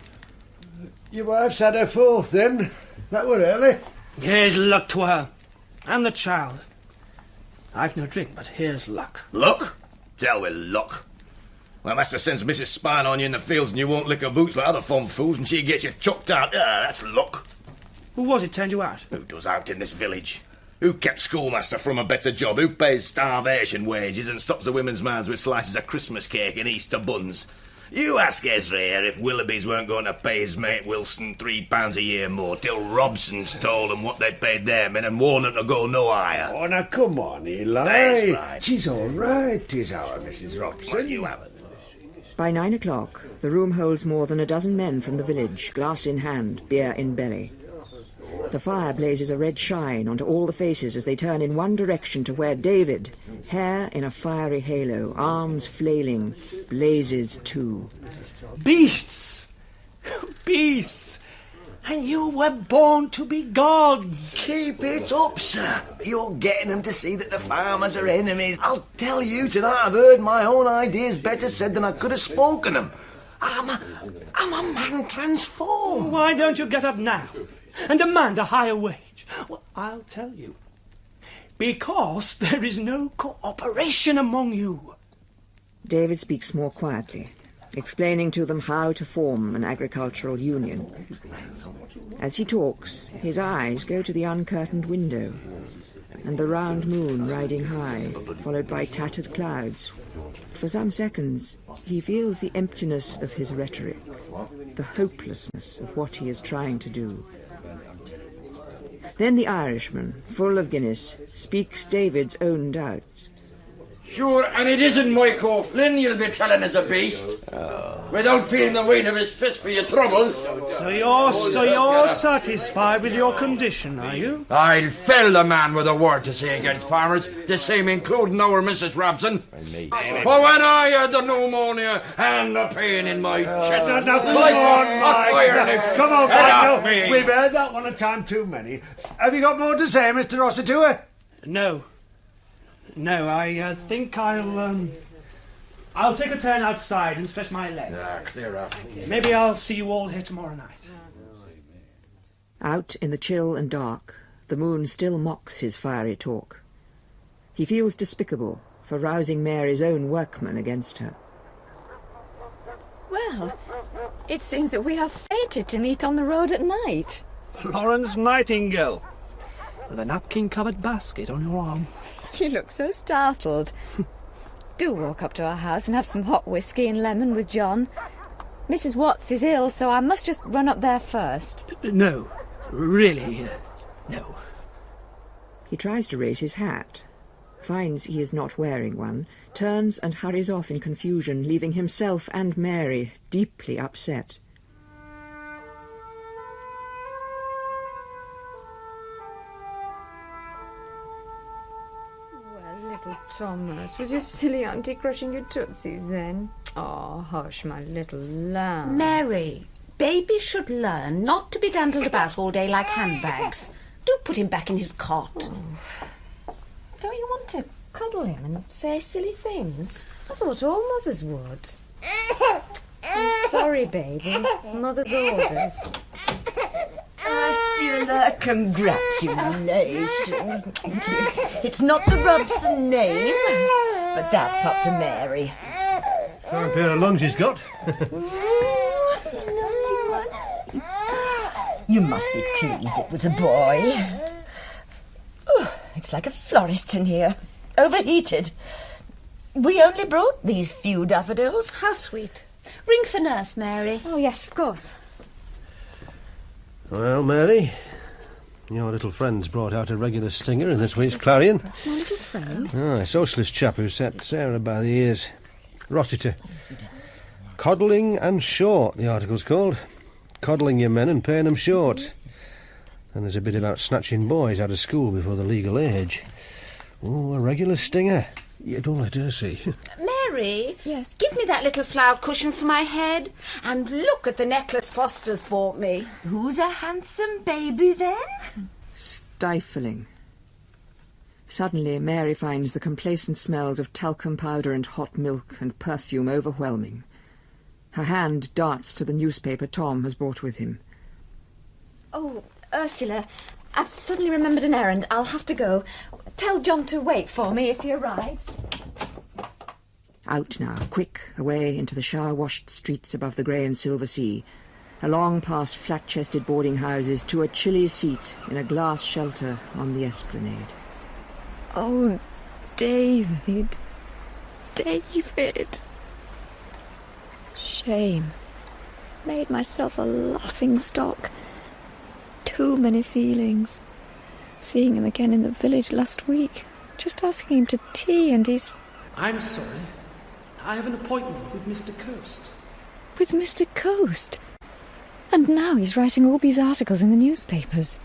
Your wife's had her fourth, then? That were early. Here's luck to her. And the child. I've no drink, but here's luck. Luck? Tell with luck. Well, Master sends Mrs. Spine on you in the fields and you won't lick her boots like other fond fools and she gets you chucked out. That's luck. Who was it turned you out? Who does out in this village? Who kept schoolmaster from a better job? Who pays starvation wages and stops the women's mouths with slices of Christmas cake and Easter buns? You ask Ezra here if Willoughby's weren't going to pay his mate Wilson £3 a year more till Robson's told them what they paid their men and warned them to go no higher. Oh, now come on, Eli. That's right. She's all right, 'tis our Mrs. Robson. Well, you haven't. By 9 o'clock, the room holds more than a dozen men from the village, glass in hand, beer in belly. The fire blazes a red shine onto all the faces as they turn in one direction to where David, hair in a fiery halo, arms flailing, blazes too. Beasts! Beasts! And you were born to be gods! Keep it up, sir. You're getting them to see that the farmers are enemies. I'll tell you, tonight I've heard my own ideas better said than I could have spoken them. I'm a man transformed. Why don't you get up now and demand a higher wage? Well, I'll tell you. Because there is no cooperation among you. David speaks more quietly, explaining to them how to form an agricultural union. As he talks, his eyes go to the uncurtained window, and the round moon riding high, followed by tattered clouds. For some seconds, he feels the emptiness of his rhetoric. the hopelessness of what he is trying to do. Then the Irishman, full of Guinness, speaks David's own doubts. Sure, and it isn't Mike O'Flynn you'll be telling as a beast, without feeling the weight of his fist for your trouble. So you're satisfied with your condition, are you? I'll fell the man with a word to say against farmers, the same including our Mrs. Robson. For when I had the pneumonia and the pain in my chest... Now, come on, Mike. Come on, Mike. We've heard that one a time too many. Have you got more to say, Mr. Rossiter? No, I think I'll take a turn outside and stretch my legs. Clear off. Maybe I'll see you all here tomorrow night. Out in the chill and dark, the moon still mocks his fiery talk. He feels despicable for rousing Mary's own workmen against her. Well, it seems that we are fated to meet on the road at night. Florence Nightingale, with a napkin-covered basket on your arm. You look so startled. Do walk up to our house and have some hot whiskey and lemon with John. Mrs. Watts is ill, so I must just run up there first. No, really, no. He tries to raise his hat, finds he is not wearing one, turns and hurries off in confusion, leaving himself and Mary deeply upset. Little Thomas, was your silly auntie crushing your tootsies then? Oh, hush, my little lamb. Mary, baby should learn not to be dandled about all day like handbags. Do put him back in his cot. Oh. Don't you want to cuddle him and say silly things? I thought all mothers would. I'm sorry, baby. Mother's orders. Ursula, congratulations. It's not the Robson name, but that's up to Mary. Fine pair of lungs he's got. You must be pleased it was a boy. Oh, it's like a florist in here. Overheated. We only brought these few daffodils. How sweet. Ring for nurse, Mary. Oh, yes, of course. Well, Mary, your little friend's brought out a regular stinger in this week's Clarion. My little friend? A socialist chap who set Sarah by the ears. Rossiter. Coddling and short, the article's called. Coddling your men and paying them short. And there's a bit about snatching boys out of school before the legal age. Oh, a regular stinger. You don't let her see. Mary? Yes? Give me that little flowered cushion for my head. And look at the necklace Foster's bought me. Who's a handsome baby, then? Stifling. Suddenly, Mary finds the complacent smells of talcum powder and hot milk and perfume overwhelming. Her hand darts to the newspaper Tom has brought with him. Oh, Ursula, I've suddenly remembered an errand. I'll have to go. Tell John to wait for me if he arrives. Out now, quick, away into the shower-washed streets above the grey and silver sea, along past flat-chested boarding houses to a chilly seat in a glass shelter on the esplanade. Oh, David. David. Shame. Made myself a laughing stock. Too many feelings. Seeing him again in the village last week. Just asking him to tea and he's... I'm sorry. I have an appointment with Mr. Coast. With Mr. Coast? And now he's writing all these articles in the newspapers.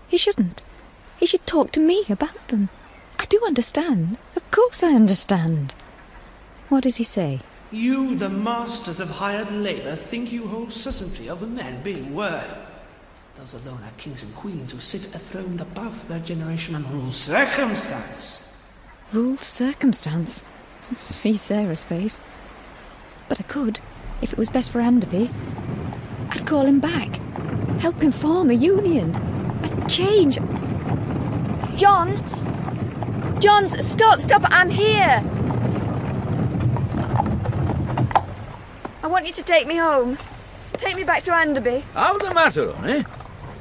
He shouldn't. He should talk to me about them. I do understand. Of course I understand. What does he say? You, the masters of hired labour, think you hold certainty of the men being were. Those alone are kings and queens who sit enthroned above their generation and rule circumstance. Rule circumstance? See Sarah's face. But I could, if it was best for Anderby. I'd call him back. Help him form a union. A change. John! John, stop, I'm here! I want you to take me home. Take me back to Anderby. How's the matter, honey?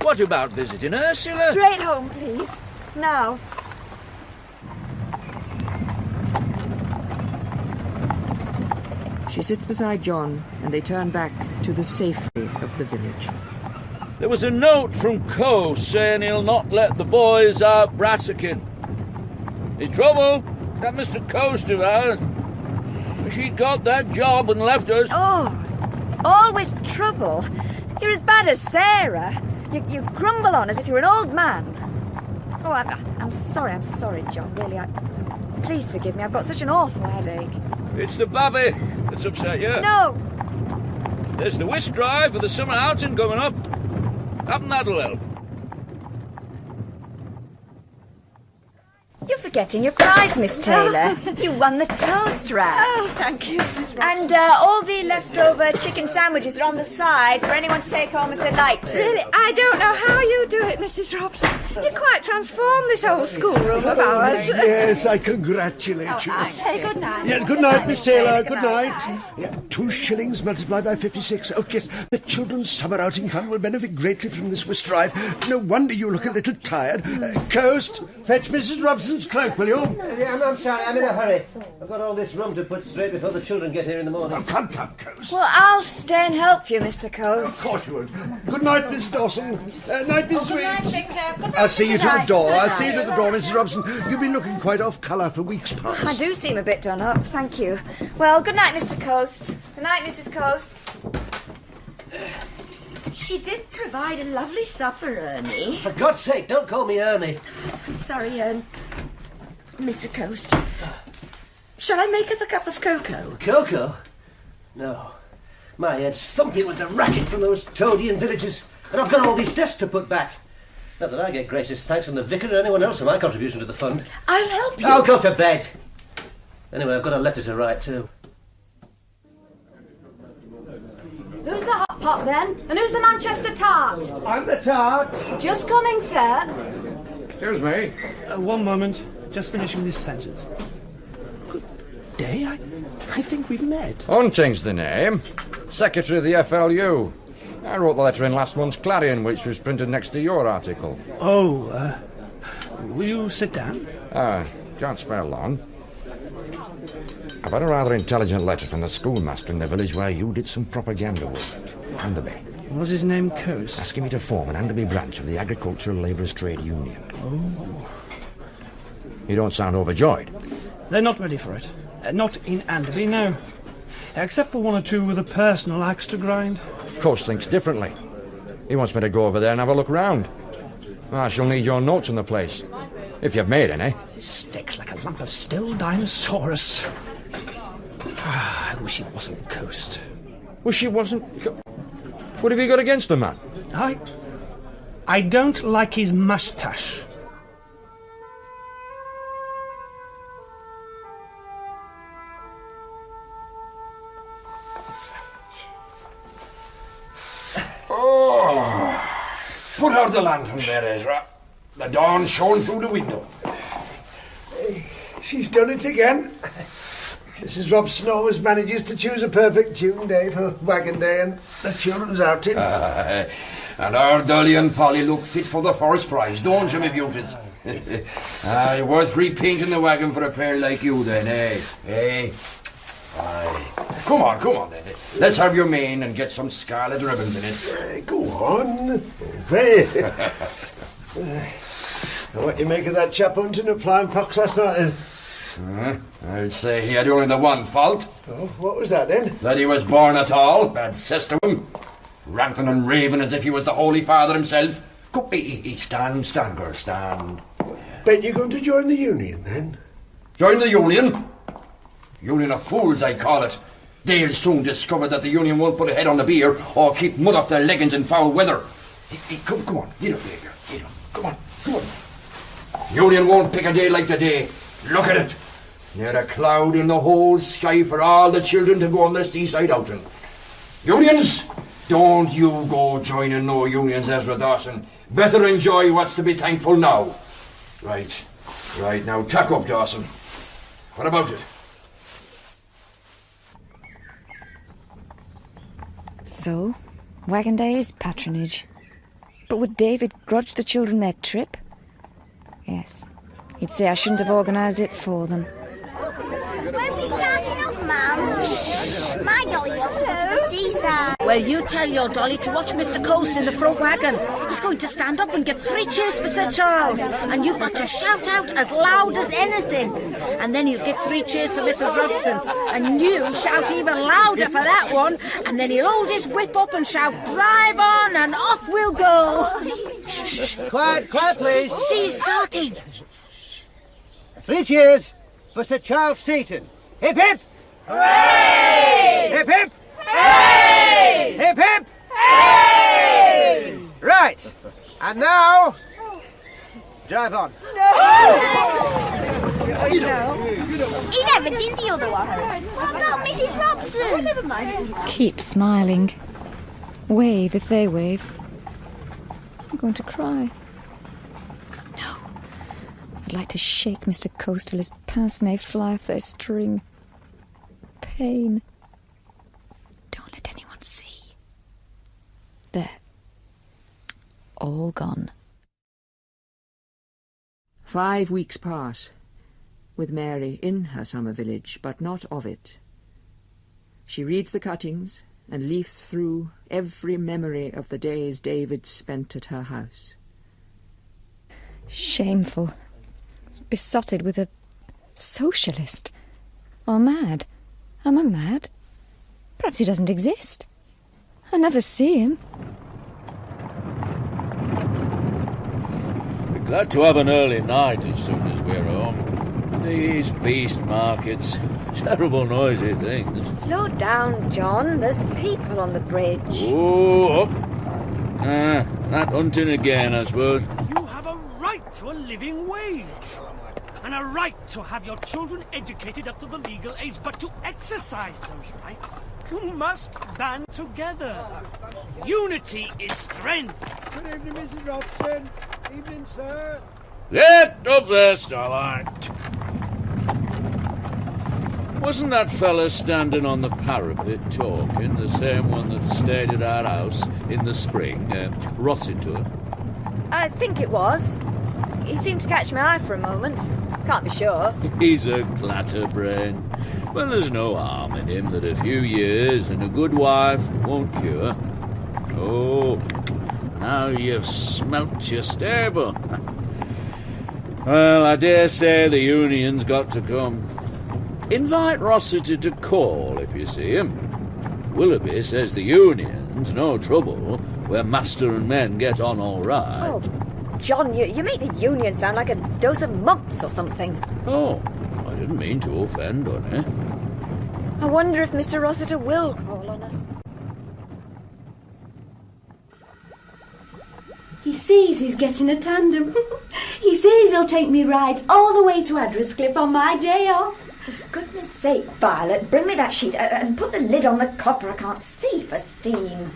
What about visiting Ursula? Straight home, please. Now. She sits beside John, and they turn back to the safety of the village. There was a note from Coase saying he'll not let the boys out brassicking. There's trouble. That Mr. Coast of ours. She got that job and left us. Oh, always trouble. You're as bad as Sarah. You grumble on as if you're an old man. Oh, I'm sorry, John, really. Please forgive me, I've got such an awful headache. It's the babby that's upset you. No! There's the whist drive for the summer outing coming up. Haven't that'll help. You're forgetting your prize, Miss Taylor. You won the toast rack. Oh, thank you, Mrs. Robson. And all the leftover chicken sandwiches are on the side for anyone to take home if they'd like to. Really, I don't know how you do it, Mrs. Robson. You quite transformed this old schoolroom of ours. Yes, I congratulate you. I say good night. Yes, good night, Miss Taylor. Good night. Yeah, 2 shillings multiplied by 56. Oh, yes, the Children's Summer Outing Fund will benefit greatly from this whist drive. No wonder you look a little tired. Coast, fetch Mrs. Robson's cloak, will you? Yeah, I'm sorry, I'm in a hurry. I've got all this room to put straight before the children get here in the morning. Oh, come, Coast. Well, I'll stay and help you, Mr. Coast. Of course you would. Good night, Miss Dawson. Night, Miss Good night, Weeks. Vicar. Good night, I'll see you to the Mrs. door. Rice. I'll see you to the door, Mrs. Robson. You've been looking quite off colour for weeks past. I do seem a bit done up, thank you. Well, good night, Mr. Coast. Good night, Mrs. Coast. She did provide a lovely supper, Ernie. For God's sake, don't call me Ernie. Sorry, Mr. Coast. Shall I make us a cup of cocoa? Cocoa? No. My head's thumping with the racket from those Toadian villages, and I've got all these desks to put back. Not that I get greatest thanks from the vicar or anyone else for my contribution to the fund. I'll help you. I'll go to bed. Anyway, I've got a letter to write too. Who's the hot pot, then? And who's the Manchester tart? I'm the tart. Just coming, sir. Excuse me. One moment. Just finishing this sentence. Good day. I think we've met. Hunting's the name. Secretary of the FLU. I wrote the letter in last month's Clarion, which was printed next to your article. Oh, will you sit down? Can't spare long. I've had a rather intelligent letter from the schoolmaster in the village where you did some propaganda work. Anderby. Was his name Coase? Asking me to form an Anderby branch of the Agricultural Labourers' Trade Union. Oh. You don't sound overjoyed. They're not ready for it. Not in Anderby, no. Except for one or two with a personal axe to grind. Coase thinks differently. He wants me to go over there and have a look round. I shall need your notes on the place. If you've made any. This sticks like a lump of still dinosaurus. I wish it wasn't Coast. Wish it wasn't... What have you got against the man? I don't like his moustache. Put out the lantern there, Ezra. The dawn's shone through the window. She's done it again. Mrs. Robson always manages to choose a perfect tune day for wagon day and the children's outing. And our Dolly and Polly look fit for the first prize, don't you, me beauties? You're worth repainting the wagon for a pair like you, then, eh? Eh? Aye. Come on, then. Let's have your mane and get some scarlet ribbons in it. Go on. What do you make of that chap hunting a flying fox last night, then? I'd say he had only the one fault. Oh, what was that, then? That he was born at all. Bad cess to him. Ranting and raving as if he was the Holy Father himself. Go, stand, girl, stand. Bet you're going to join the union, then? Join the union? Union of fools, I call it. They'll soon discover that the union won't put a head on the beer or keep mud off their leggings in foul weather. Come on, get up there, girl. Get up. Come on. Union won't pick a day like today. Look at it. Not a cloud in the whole sky for all the children to go on their seaside outing. Unions? Don't you go joining no unions, Ezra Dawson. Better enjoy what's to be thankful now. Right, now tuck up, Dawson. What about it? So, wagon day is patronage. But would David grudge the children their trip? Yes. He'd say I shouldn't have organised it for them. When we starting off, Mum? Shh. My dolly wants to go to the seaside. Well, you tell your dolly to watch Mr. Coast in the front wagon. He's going to stand up and give 3 cheers for Sir Charles. And you've got to shout out as loud as anything. And then he'll give 3 cheers for Mrs. Robson. And you shout even louder for that one. And then he'll hold his whip up and shout, drive on, and off we'll go. Shh. Quiet, please. See, he's starting. 3 cheers for Sir Charles Seaton. Hip, hip! Hooray! Hip, hip! Hooray! Hip, hip! Hooray! Right. And now, drive on. He never did the other one. Not Mrs. Robson. Oh, never mind. Keep smiling. Wave if they wave. I'm going to cry. No. I'd like to shake Mr. Coast till his pince-nez fly off their string. Pain. Don't let anyone see. There. All gone. 5 weeks pass, with Mary in her summer village, but not of it. She reads the cuttings and leafs through every memory of the days David spent at her house. Shameful. Besotted with a socialist. Or mad. Am I mad? Perhaps he doesn't exist. I never see him. We're glad to have an early night as soon as we're home. These beast markets, terrible noisy things. Slow down, John. There's people on the bridge. Oh, up. That hunting again, I suppose. You have a right to a living wage. And a right to have your children educated up to the legal age, but to exercise those rights, you must band together. Unity is strength. Good evening, Mrs. Robson. Evening, sir. Get up there, Starlight. Wasn't that fella standing on the parapet talking, the same one that stayed at our house in the spring, Rossiter? I think it was. He seemed to catch my eye for a moment. Can't be sure. He's a clatterbrain. Well, there's no harm in him that a few years and a good wife won't cure. Oh, now you've smelt your stable. Well, I dare say the union's got to come. Invite Rossiter to call if you see him. Willoughby says the union's no trouble, where master and men get on all right. Oh, John, you make the union sound like a dose of mumps or something. Oh, I didn't mean to offend, honey. I wonder if Mr. Rossiter will call on us. He sees he's getting a tandem. He says he'll take me rides all the way to Adderscliff on my day off. For goodness sake, Violet, bring me that sheet and put the lid on the copper. I can't see for steam.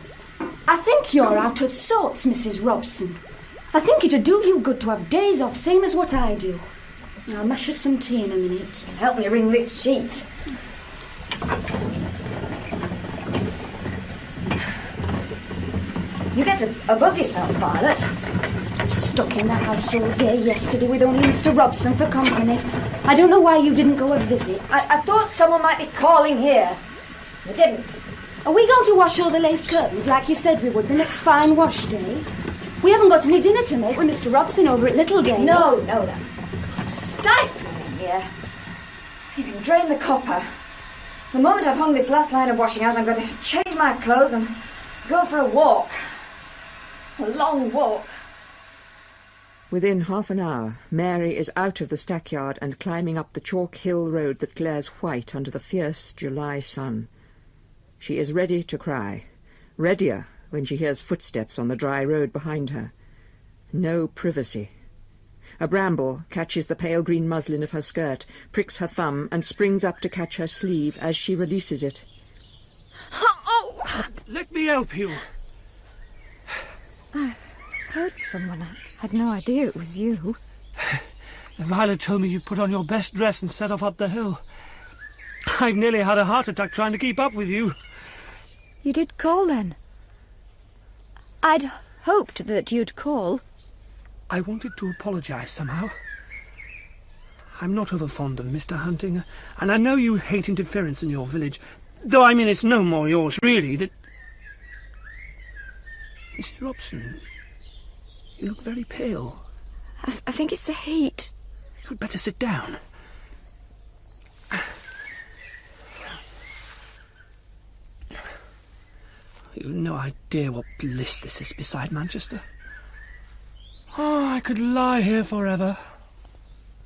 I think you're out of sorts, Mrs. Robson. I think it'd do you good to have days off, same as what I do. I'll mash us some tea in a minute. Help me wring this sheet. You get above yourself, Violet. Stuck in the house all day yesterday with only Mr. Robson for company. I don't know why you didn't go a visit. I thought someone might be calling here. They didn't. Are we going to wash all the lace curtains like you said we would the next fine wash day? We haven't got any dinner to make with Mr. Robson over at Littledale. No. I'm stifling in here. You can drain the copper. The moment I've hung this last line of washing out, I'm going to change my clothes and go for a walk. A long walk. Within half an hour, Mary is out of the stackyard and climbing up the chalk hill road that glares white under the fierce July sun. She is ready to cry, readier when she hears footsteps on the dry road behind her. No privacy. A bramble catches the pale green muslin of her skirt, pricks her thumb, and springs up to catch her sleeve as she releases it. Oh! Let me help you. I heard someone. I had no idea it was you. Violet told me you put on your best dress and set off up the hill. I nearly had a heart attack trying to keep up with you. You did call, then? I'd hoped that you'd call. I wanted to apologise somehow. I'm not over fond of Mr. Hunting, and I know you hate interference in your village, though I mean it's no more yours, really. Mrs. Robson, you look very pale. I think it's the heat. You'd better sit down. You've no idea what bliss this is beside Manchester. Oh, I could lie here forever.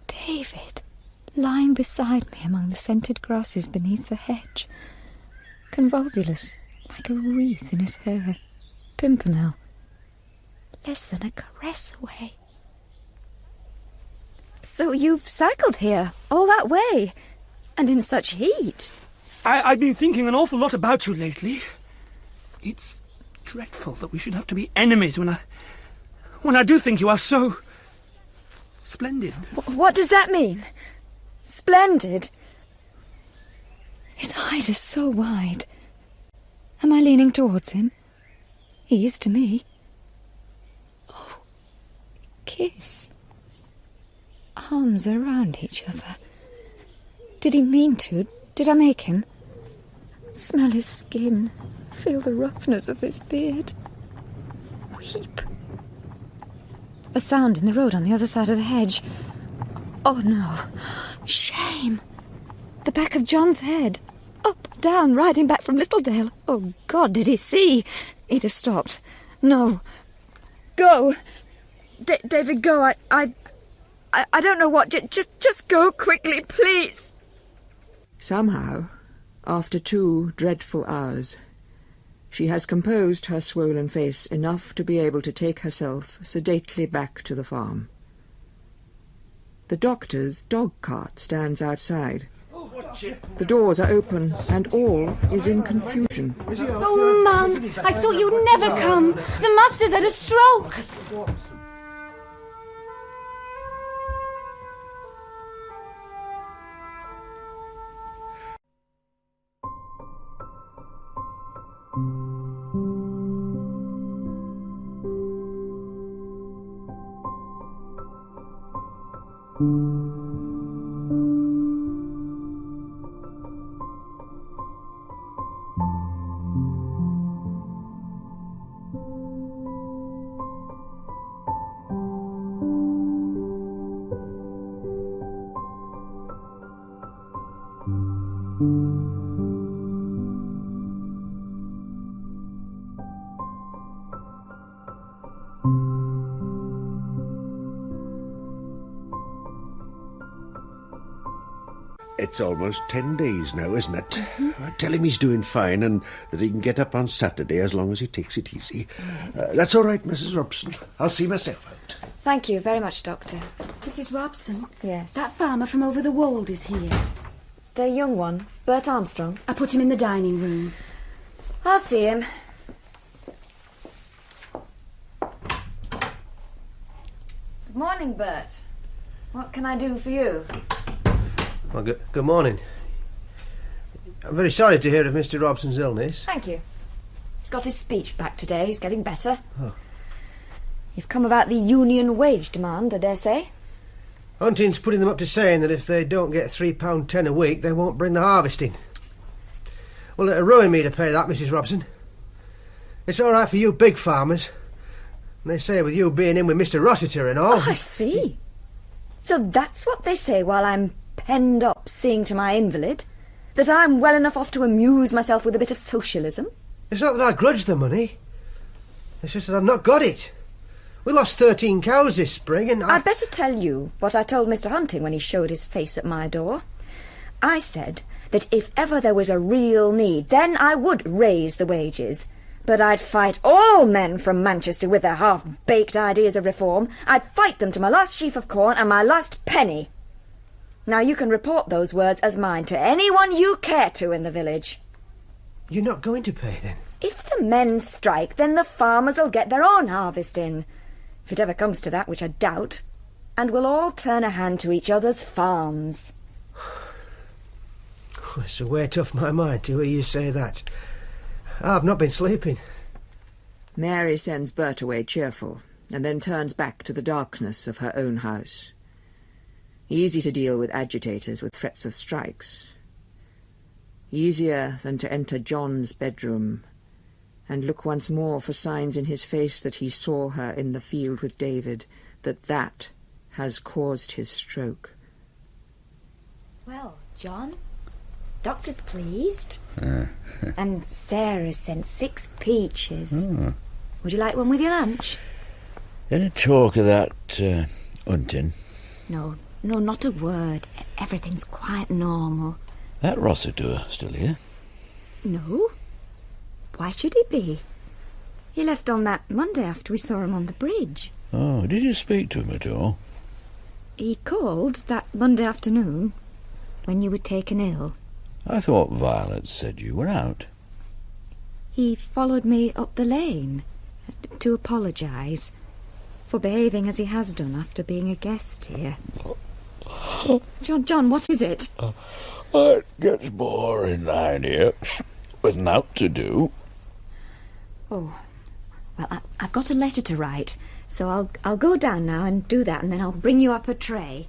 David, lying beside me among the scented grasses beneath the hedge, convolvulus, like a wreath in his hair, Pimpernel, less than a caress away. So you've cycled here, all that way, and in such heat? I've been thinking an awful lot about you lately. It's dreadful that we should have to be enemies when I do think you are so splendid. What does that mean? Splendid? His eyes are so wide. Am I leaning towards him? He is to me. Oh, kiss. Arms around each other. Did he mean to? Did I make him? Smell his skin. Feel the roughness of his beard. Weep. A sound in the road on the other side of the hedge. Oh, no. Shame. The back of John's head. Up, down, riding back from Littledale. Oh, God, did he see? He'd have stopped. No. Go. David, go. I don't know what. Just go quickly, please. Somehow, after 2 dreadful hours, she has composed her swollen face enough to be able to take herself sedately back to the farm. The doctor's dog-cart stands outside. The doors are open, and all is in confusion. Oh, Mum, I thought you'd never come. The master's had a stroke. It's almost 10 days now, isn't it? Tell him he's doing fine and that he can get up on Saturday as long as he takes it easy. That's all right, Mrs. Robson. I'll see myself out. Thank you very much, Doctor. Mrs. Robson? Yes? That farmer from over the wold is here. The young one, Bert Armstrong? I put him in the dining room. I'll see him. Good morning, Bert. What can I do for you? Well, good morning. I'm very sorry to hear of Mr. Robson's illness. Thank you. He's got his speech back today. He's getting better. Oh. You've come about the union wage demand, I dare say. Hunting's putting them up to saying that if they don't get £3.10 a week, they won't bring the harvest in. Well, it'll ruin me to pay that, Mrs. Robson. It's all right for you big farmers. And they say with you being in with Mr. Rossiter and all... Oh, I see. So that's what they say while I'm penned up seeing to my invalid? That I'm well enough off to amuse myself with a bit of socialism? It's not that I grudge the money. It's just that I've not got it. We lost 13 cows this spring and I'd better tell you what I told Mr. Hunting when he showed his face at my door. I said that if ever there was a real need, then I would raise the wages. But I'd fight all men from Manchester with their half-baked ideas of reform. I'd fight them to my last sheaf of corn and my last penny. Now you can report those words as mine to anyone you care to in the village. You're not going to pay, then? If the men strike, then the farmers will get their own harvest in. If it ever comes to that, which I doubt. And we'll all turn a hand to each other's farms. It's a weight off my mind to hear you say that. I've not been sleeping. Mary sends Bert away cheerful, and then turns back to the darkness of her own house. Easy to deal with agitators with threats of strikes. Easier than to enter John's bedroom and look once more for signs in his face that he saw her in the field with David, that has caused his stroke. Well, John, doctor's pleased. And Sarah's sent 6 peaches. Would you like one with your lunch? Any talk of that hunting? No, not a word. Everything's quite normal. That Rossiter still here? No. Why should he be? He left on that Monday after we saw him on the bridge. Oh, did you speak to him at all? He called that Monday afternoon, when you were taken ill. I thought Violet said you were out. He followed me up the lane to apologise for behaving as he has done after being a guest here. John, what is it? It gets boring down here with naught to do. Oh, well, I've got a letter to write, so I'll go down now and do that, and then I'll bring you up a tray.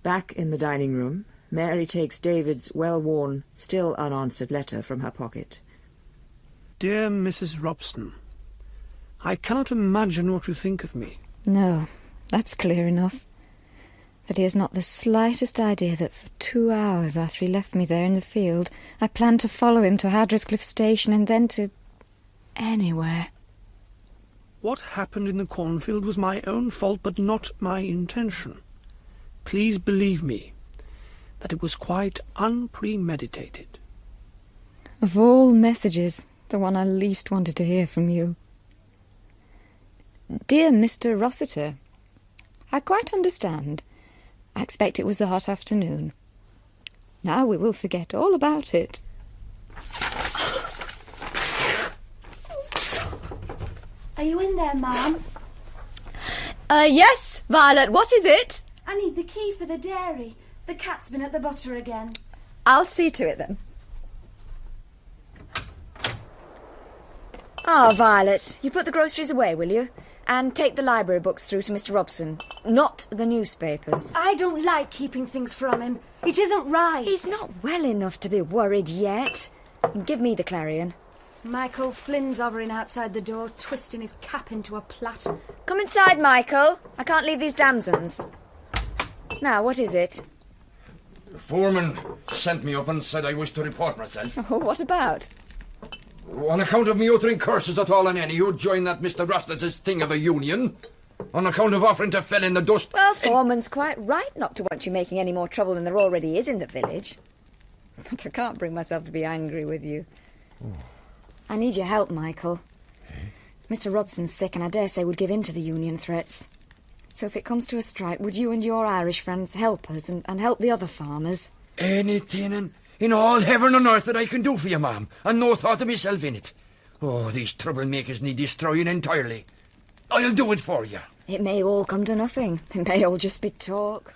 Back in the dining room, Mary takes David's well-worn, still unanswered letter from her pocket. Dear Mrs. Robson, I cannot imagine what you think of me. No, that's clear enough. That he has not the slightest idea that for 2 hours after he left me there in the field, I planned to follow him to Haddrescliff Station and then to anywhere. What happened in the cornfield was my own fault, but not my intention. Please believe me that it was quite unpremeditated. Of all messages, the one I least wanted to hear from you. Dear Mr. Rossiter, I quite understand. I expect it was the hot afternoon. Now we will forget all about it. Are you in there, Ma'am? Yes, Violet, what is it? I need the key for the dairy. The cat's been at the butter again. I'll see to it, then. Violet, you put the groceries away, will you? And take the library books through to Mr. Robson, not the newspapers. I don't like keeping things from him. It isn't right. He's not well enough to be worried yet. Give me the Clarion. Michael Flynn's hovering outside the door, twisting his cap into a plait. Come inside, Michael. I can't leave these damsons. Now, what is it? The foreman sent me up and said I was to report myself. Oh, what about? On account of me uttering curses at all and any who'd join that Mr. Rossiter's thing of a union. On account of offering to fell in the dust. Well, foreman's quite right not to want you making any more trouble than there already is in the village. But I can't bring myself to be angry with you. I need your help, Michael. Mr. Robson's sick, and I dare say would give in to the union threats. So if it comes to a strike, would you and your Irish friends help us and help the other farmers? Anything in all heaven and earth that I can do for you, ma'am, and no thought of myself in it. Oh, these troublemakers need destroying entirely. I'll do it for you. It may all come to nothing. It may all just be talk.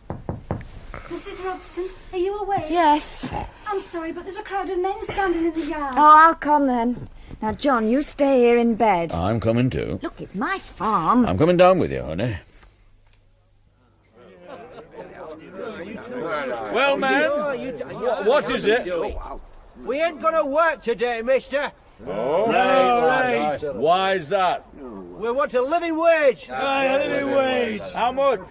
Mrs. Robson, are you awake? Yes. I'm sorry, but there's a crowd of men standing in the yard. Oh, I'll come then. Now, John, you stay here in bed. I'm coming too. Look, it's my farm. I'm coming down with you, honey. Well, man, what is it? We ain't gonna work today, mister. Oh, right. Why's that? We want a living wage. Aye, a living wage. How much?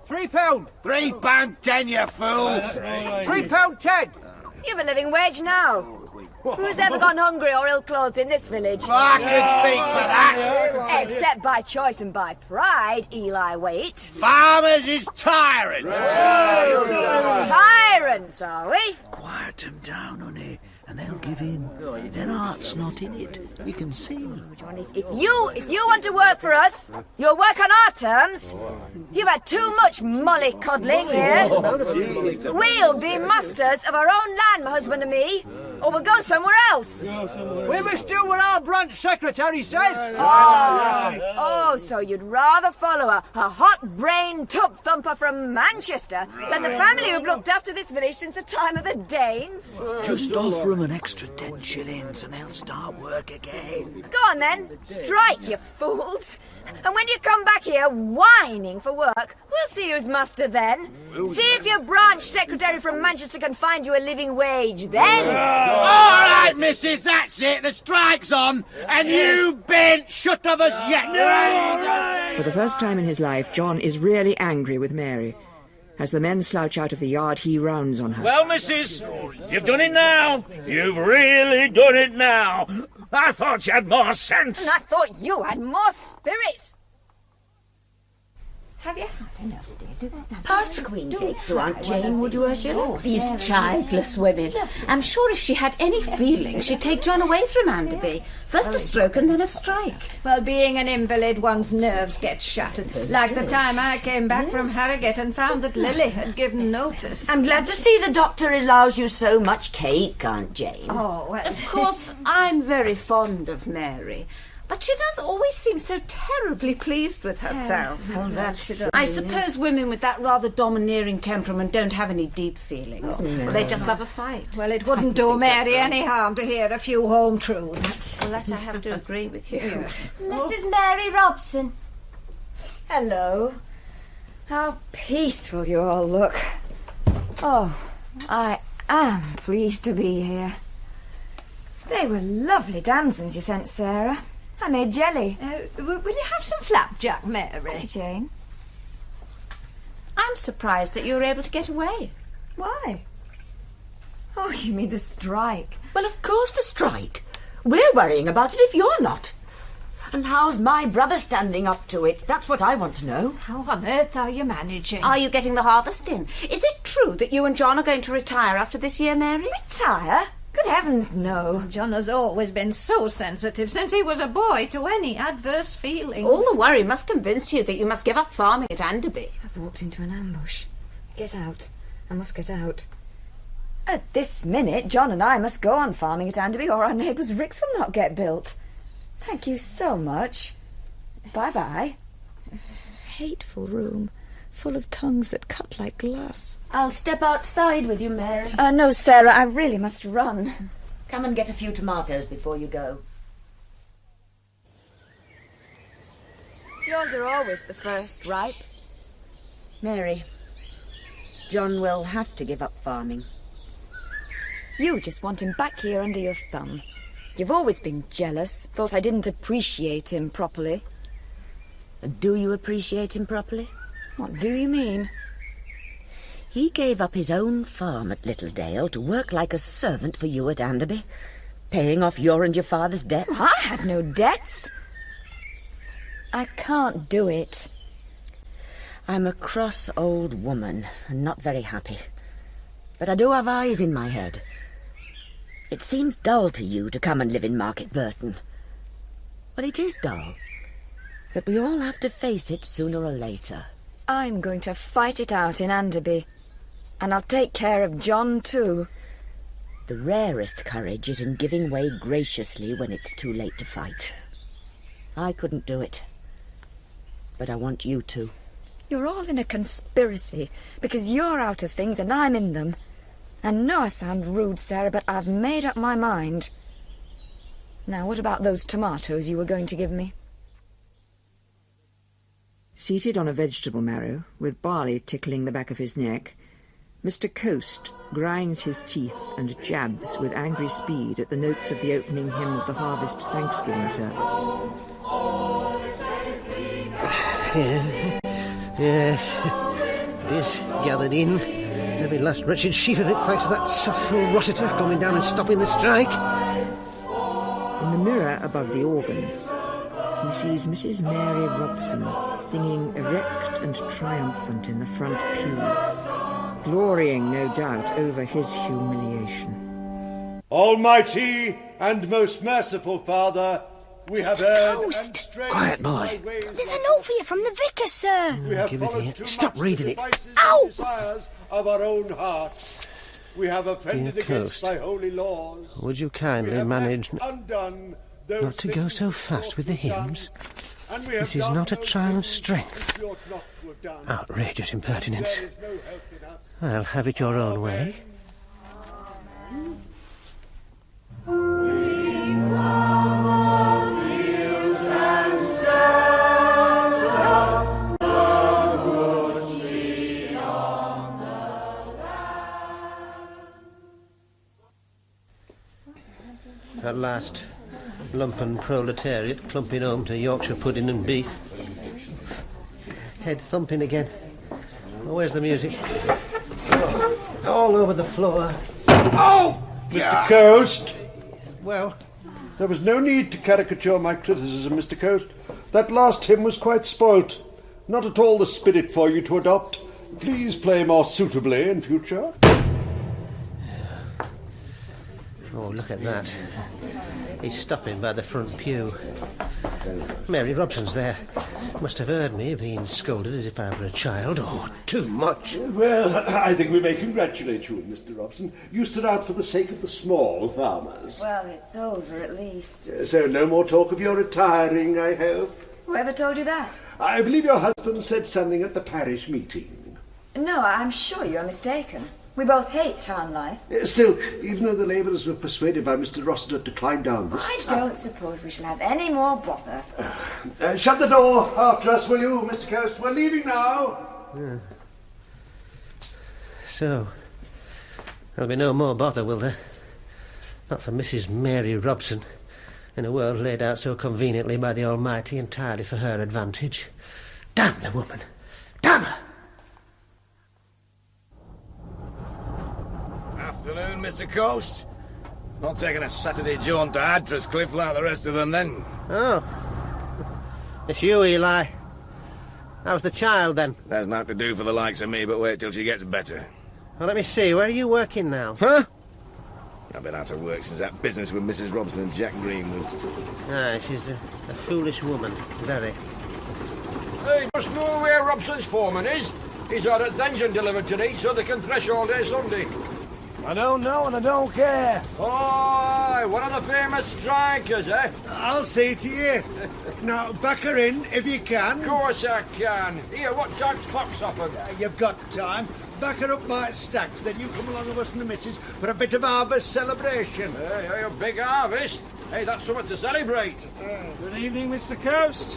£3. £3.10, you fool. £3.10. You've a living wage now. Who's ever gone hungry or ill-clothed in this village? I can speak for that. Except by choice and by pride, Eli Waite. Farmers is tyrants. Tyrants, are we? Quiet them down, honey, and they'll give in. Their heart's not in it. You can see. Johnny, if you want to work for us, you'll work on our terms. You've had too much mollycoddling here. We'll be masters of our own land, my husband and me, or we'll go somewhere else. We must do what our branch secretary says. Oh, so you'd rather follow a hot-brained tub-thumper from Manchester than the family who've looked after this village since the time of the Danes? Just offer them an extra 10 shillings and they'll start work again. Go on then, strike, you fools. And when you come back here whining for work, we'll see who's master then. See if your branch secretary from Manchester can find you a living wage then. right, missus, that's it. The strike's on, and you bain't shut of us yet. For the first time in his life, John is really angry with Mary. As the men slouch out of the yard, he rounds on her. Well, missus, you've done it now. You've really done it now. I thought you had more sense. And I thought you had more spirit. Have you had enough, dear? Pass the queen cakes to Aunt Jane, would you, Ursula? These childless women. I'm sure if she had any feeling, she'd take John away from Anderby. First a stroke and then a strike. Well, being an invalid, one's nerves get shattered. Like the time I came back from Harrogate and found that Lily had given notice. I'm glad to see the doctor allows you so much cake, Aunt Jane. Oh, well... Of course, I'm very fond of Mary. But she does always seem so terribly pleased with herself. Oh, that she does. I suppose women with that rather domineering temperament don't have any deep feelings. No. They just love a fight. Well, it wouldn't do Mary any harm to hear a few home truths. Well, that I have to agree with you. Mrs. Mary Robson. Hello. How peaceful you all look. Oh, I am pleased to be here. They were lovely damsons you sent, Sarah. I made jelly. Will you have some flapjack, Mary? Jane? I'm surprised that you were able to get away. Why? Oh, you mean the strike? Well, of course the strike. We're worrying about it if you're not. And how's my brother standing up to it? That's what I want to know. How on earth are you managing? Are you getting the harvest in? Is it true that you and John are going to retire after this year, Mary? Retire? Good heavens, no. John has always been so sensitive since he was a boy to any adverse feelings. All the worry must convince you that you must give up farming at Anderby. I've walked into an ambush. Get out. I must get out. At this minute, John and I must go on farming at Anderby or our neighbour's ricks will not get built. Thank you so much. Bye-bye. Hateful room, full of tongues that cut like glass. I'll step outside with you, Mary. No, Sarah, I really must run. Come and get a few tomatoes before you go. Yours are always the first ripe. Mary, John will have to give up farming. You just want him back here under your thumb. You've always been jealous, thought I didn't appreciate him properly. And do you appreciate him properly? What do you mean? He gave up his own farm at Littledale to work like a servant for you at Anderby, paying off your and your father's debts. I had no debts. I can't do it. I'm a cross old woman and not very happy. But I do have eyes in my head. It seems dull to you to come and live in Market Burton. Well, it is dull. But we all have to face it sooner or later. I'm going to fight it out in Anderby. And I'll take care of John, too. The rarest courage is in giving way graciously when it's too late to fight. I couldn't do it. But I want you to. You're all in a conspiracy, because you're out of things and I'm in them. And no, I sound rude, Sarah, but I've made up my mind. Now, what about those tomatoes you were going to give me? Seated on a vegetable marrow, with barley tickling the back of his neck, Mr. Coast grinds his teeth and jabs with angry speed at the notes of the opening hymn of the Harvest Thanksgiving service. Yes, it is gathered in. Every last wretched sheaf of it, thanks to that soft fool Rossiter coming down and stopping the strike. In the mirror above the organ, he sees Mrs. Mary Robson singing erect and triumphant in the front pew, glorying, no doubt, over his humiliation. Almighty and most merciful Father, we have heard and strayed. Quiet, boy. There's a note for you from the vicar, sir. We have Give it followed here. too Stop much reading it. devices Ow! and desires of our own hearts. We have offended Dear against Coast, thy holy laws. Would you We kindly have manage left undone those not to go things so we fast ought with the to have done, hymns? and we have This is done not a those trial of things strength. we ought not to have done. Outrageous impertinence. There is no help in us. I'll have it your own way. At last, lumpen proletariat clumping home to Yorkshire pudding and beef. Head thumping again. Oh, where's the music? Oh, all over the floor. Oh! Mr. Coast! Well? There was no need to caricature my criticism, Mr. Coast. That last hymn was quite spoilt. Not at all the spirit for you to adopt. Please play more suitably in future. Oh, look at that. He's stopping by the front pew. Mary Robson's there. Must have heard me being scolded as if I were a child. Oh, too much. Well, I think we may congratulate you, Mr. Robson. You stood out for the sake of the small farmers. Well, it's over at least. So no more talk of your retiring, I hope? Whoever told you that? I believe your husband said something at the parish meeting. No, I'm sure you're mistaken. We both hate town life. Still, even though the labourers were persuaded by Mr. Rossiter to climb down this... I don't suppose we shall have any more bother. Shut the door after us, will you, Mr. Coast? We're leaving now. Yeah. So, there'll be no more bother, will there? Not for Mrs. Mary Robson, in a world laid out so conveniently by the Almighty entirely for her advantage. Damn the woman! Damn her! Afternoon, Mr. Coast. Not taking a Saturday jaunt to Adresscliff like the rest of them, then? Oh. It's you, Eli. How's the child, then? There's nothing to do for the likes of me but wait till she gets better. Well, let me see. Where are you working now? Huh? I've been out of work since that business with Mrs. Robson and Jack Greenwood. Ah, she's a foolish woman. Very. Hey, must know where Robson's foreman is. He's had a dungeon delivered today so they can thresh all day Sunday. I don't know and I don't care. Oh, one of the famous strikers, eh? I'll see to you. Now, back her in, if you can. Of course I can. Here, what time's clock's offered? You've got time. Back her up by stacks, then you come along with us and the missus for a bit of harvest celebration. Hey, a big harvest. Hey, that's something to celebrate. Good evening, Mr. Coast.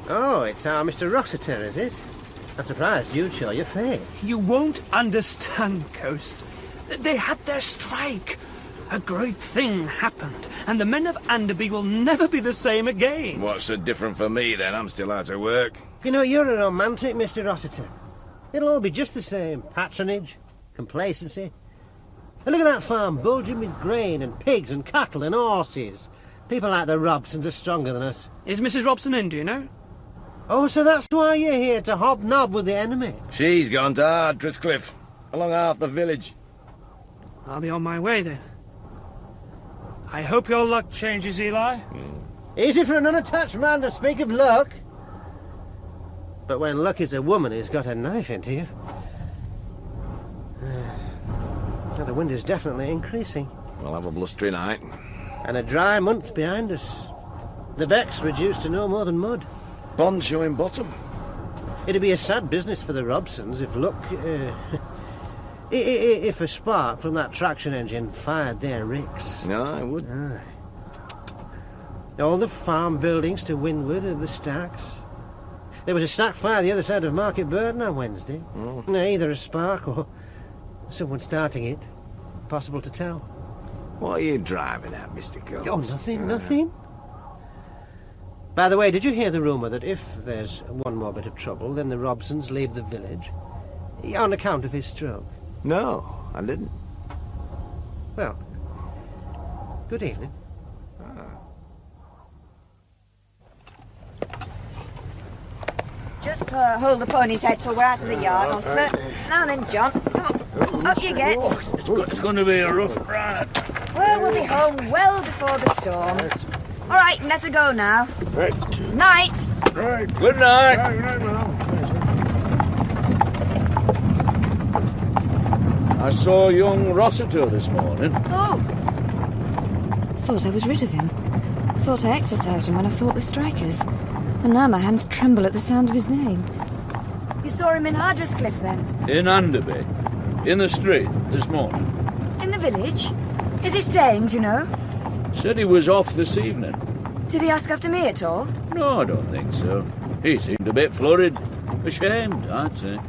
Oh, it's our Mr. Rossiter, is it? I'm surprised you'd show your face. You won't understand, Coast. They had their strike. A great thing happened, and the men of Anderby will never be the same again. What's so different for me, then? I'm still out of work. You know, you're a romantic, Mr. Rossiter. It'll all be just the same. Patronage, complacency. And look at that farm, bulging with grain and pigs and cattle and horses. People like the Robsons are stronger than us. Is Mrs. Robson in, do you know? Oh, so that's why you're here, to hobnob with the enemy? She's gone to Ardresscliff, along half the village. I'll be on my way, then. I hope your luck changes, Eli. Easy for an unattached man to speak of luck. But when luck is a woman who's got a knife into you... the wind is definitely increasing. We'll have a blustery night. And a dry month behind us. The beck's reduced to no more than mud. Bond showing bottom. It'd be a sad business for the Robsons if luck... if a spark from that traction engine fired their ricks. No, I would. All the farm buildings to windward of the stacks. There was a stack fire the other side of Market Burton on Wednesday. Either a spark or someone starting it. Possible to tell. What are you driving at, Mr. Coles? Oh, nothing. By the way, did you hear the rumour that if there's one more bit of trouble, then the Robsons leave the village? On account of his stroke. No, I didn't. Well, good evening. Just hold the pony's head till we're out of the yard, Hostler. Now then, John. Come on. Up you get. It's going to be a rough ride. Well, we'll be home well before the storm. All right, let her go now. Right. Night. Right. Good night. Right, right now. I saw young Rossiter this morning. Oh! Thought I was rid of him. Thought I exercised him when I fought the strikers. And now my hands tremble at the sound of his name. You saw him in Ardresscliff, then? In Anderby. In the street this morning. In the village? Is he staying, do you know? Said he was off this evening. Did he ask after me at all? No, I don't think so. He seemed a bit flurried. Ashamed, I'd say.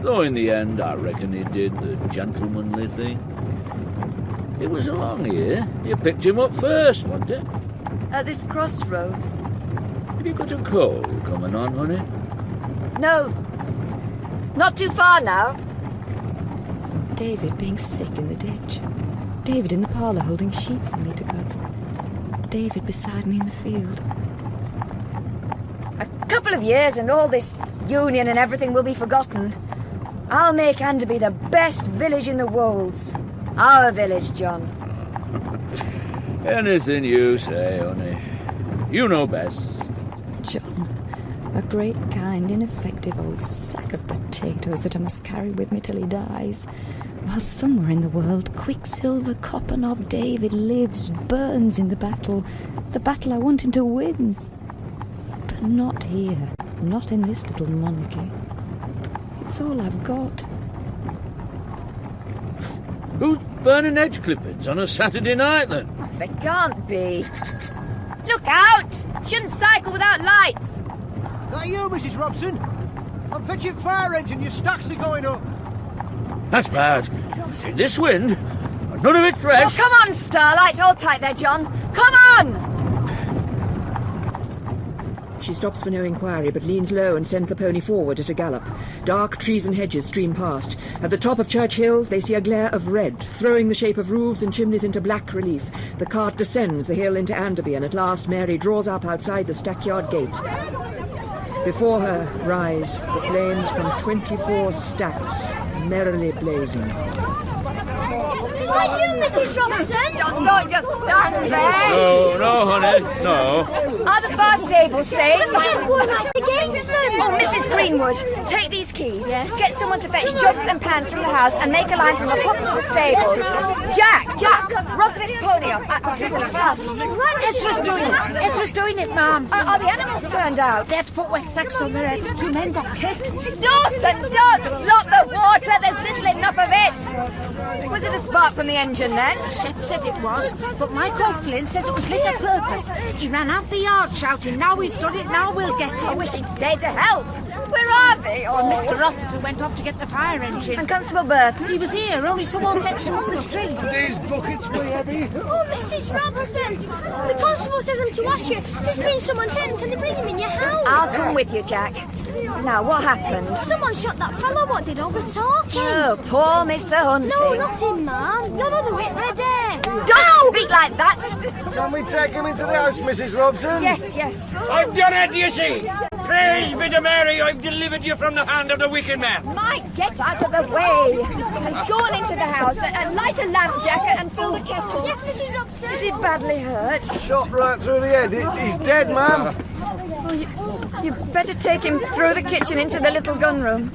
Though in the end, I reckon he did the gentlemanly thing. It was along here. You picked him up first, wasn't it? At this crossroads. Have you got a cold coming on, honey? No. Not too far now. David being sick in the ditch. David in the parlour holding sheets for me to cut. David beside me in the field. A couple of years and all this union and everything will be forgotten. I'll make Anderby the best village in the Wolds. Our village, John. Anything you say, honey. You know best. John, a great, kind, ineffective old sack of potatoes that I must carry with me till he dies. While somewhere in the world, Quicksilver Copperknob David lives, burns in the battle I want him to win. But not here, not in this little monarchy. It's all I've got. Who's burning edge clippings on a Saturday night, then? There can't be. Look out! Shouldn't cycle without lights. That you, Mrs. Robson? I'm fetching fire engine, your stacks are going up. That's bad. In this wind, none of it fresh. Oh, come on, Starlight. Hold tight there, John. Come on! She stops for no inquiry, but leans low and sends the pony forward at a gallop. Dark trees and hedges stream past. At the top of Church Hill, they see a glare of red, throwing the shape of roofs and chimneys into black relief. The cart descends the hill into Anderby, and at last Mary draws up outside the stackyard gate. Before her rise the flames from 24 stacks, merrily blazing. Is that you, Mrs. Robson? John, don't just stand there. No, honey, no. Are the fire stables safe? There's one right against them. Oh, Mrs. Greenwood, take these keys. Get someone to fetch jugs and pans from the house and make a line from the pump to the stables. Jack, rub this pony up. I'll do it fast. Ezra's doing it, ma'am. Are the animals turned out? They had to put wet sacks on their heads. 2 men got kicked. Dawson, don't slop the water. There's little enough of it. Was it a spark from the engine then? The chef said it was, but Michael Flynn says it was lit on purpose. He ran out the yard shouting, now he's done it, now we'll get him. I wish he'd stayed to help. Where are they? Oh, Mr. Rossiter went off to get the fire engine. And Constable Burton? He was here, only someone fetched him up the street. These buckets were heavy. Oh, Mrs. Robson, the constable says I'm to wash you. There's been someone hurt. Can they bring him in your house? I'll come with you, Jack. Now, what happened? Someone shot that fellow. What did all the talking? Oh, poor Mr. Hunting. No, not him, ma'am. You're not the wit there. Don't speak like that. Can we take him into the house, Mrs. Robson? Yes. I've done it, you see. Praise be to Mary, I've delivered you from the hand of the wicked man. Mike, get out of the way. And go on into the house and light a lamp, Jack, and fill the kettle. Yes, Mrs. Robson. Is he badly hurt? Shot right through the head. He's dead, ma'am. Oh, you better take him through the kitchen into the little gun room.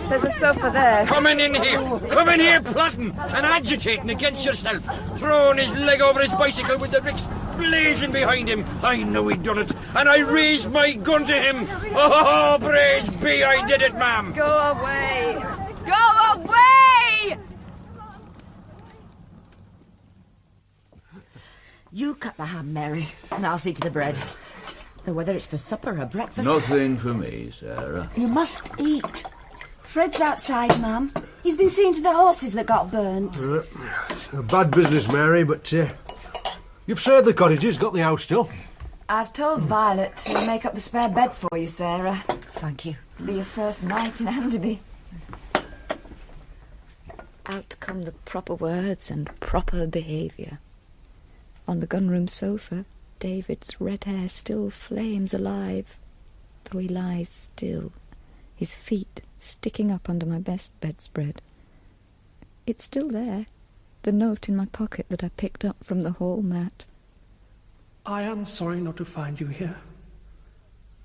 There's a sofa there. Coming in here, plotting and agitating against yourself, throwing his leg over his bicycle with the ricks blazing behind him. I know he'd done it, and I raised my gun to him. Oh, praise be, I did it, ma'am. Go away. Go away! You cut the ham, Mary, and I'll see to the bread. Though whether it's for supper or breakfast... Nothing for me, Sarah. You must eat. Fred's outside, ma'am. He's been seeing to the horses that got burnt. A bad business, Mary, but you've saved the cottages, got the house still. I've told Violet to make up the spare bed for you, Sarah. Thank you. It'll be your first night in Anderby. Out come the proper words and proper behaviour. On the gunroom sofa, David's red hair still flames alive, though he lies still, his feet sticking up under my best bedspread. It's still there, the note in my pocket that I picked up from the hall mat. I am sorry not to find you here.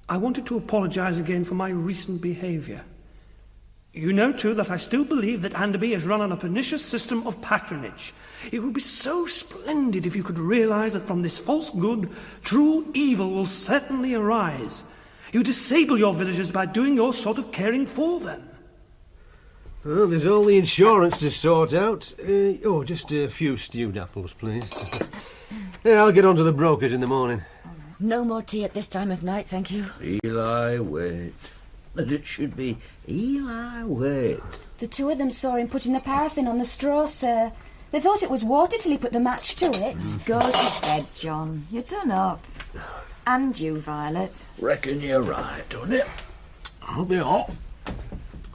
I wanted to apologise again for my recent behaviour. You know, too, that I still believe that Anderby is run on a pernicious system of patronage. It would be so splendid if you could realise that from this false good, true evil will certainly arise. You disable your villagers by doing your sort of caring for them. Well, there's all the insurance to sort out. Just a few stewed apples, please. Yeah, I'll get on to the brokers in the morning. No more tea at this time of night, thank you. Eli, wait. And it should be Eli, wait. The two of them saw him putting the paraffin on the straw, sir. They thought it was water till he put the match to it. Go to bed, John. You're done up. And you, Violet. Reckon you're right, don't it? I'll be off.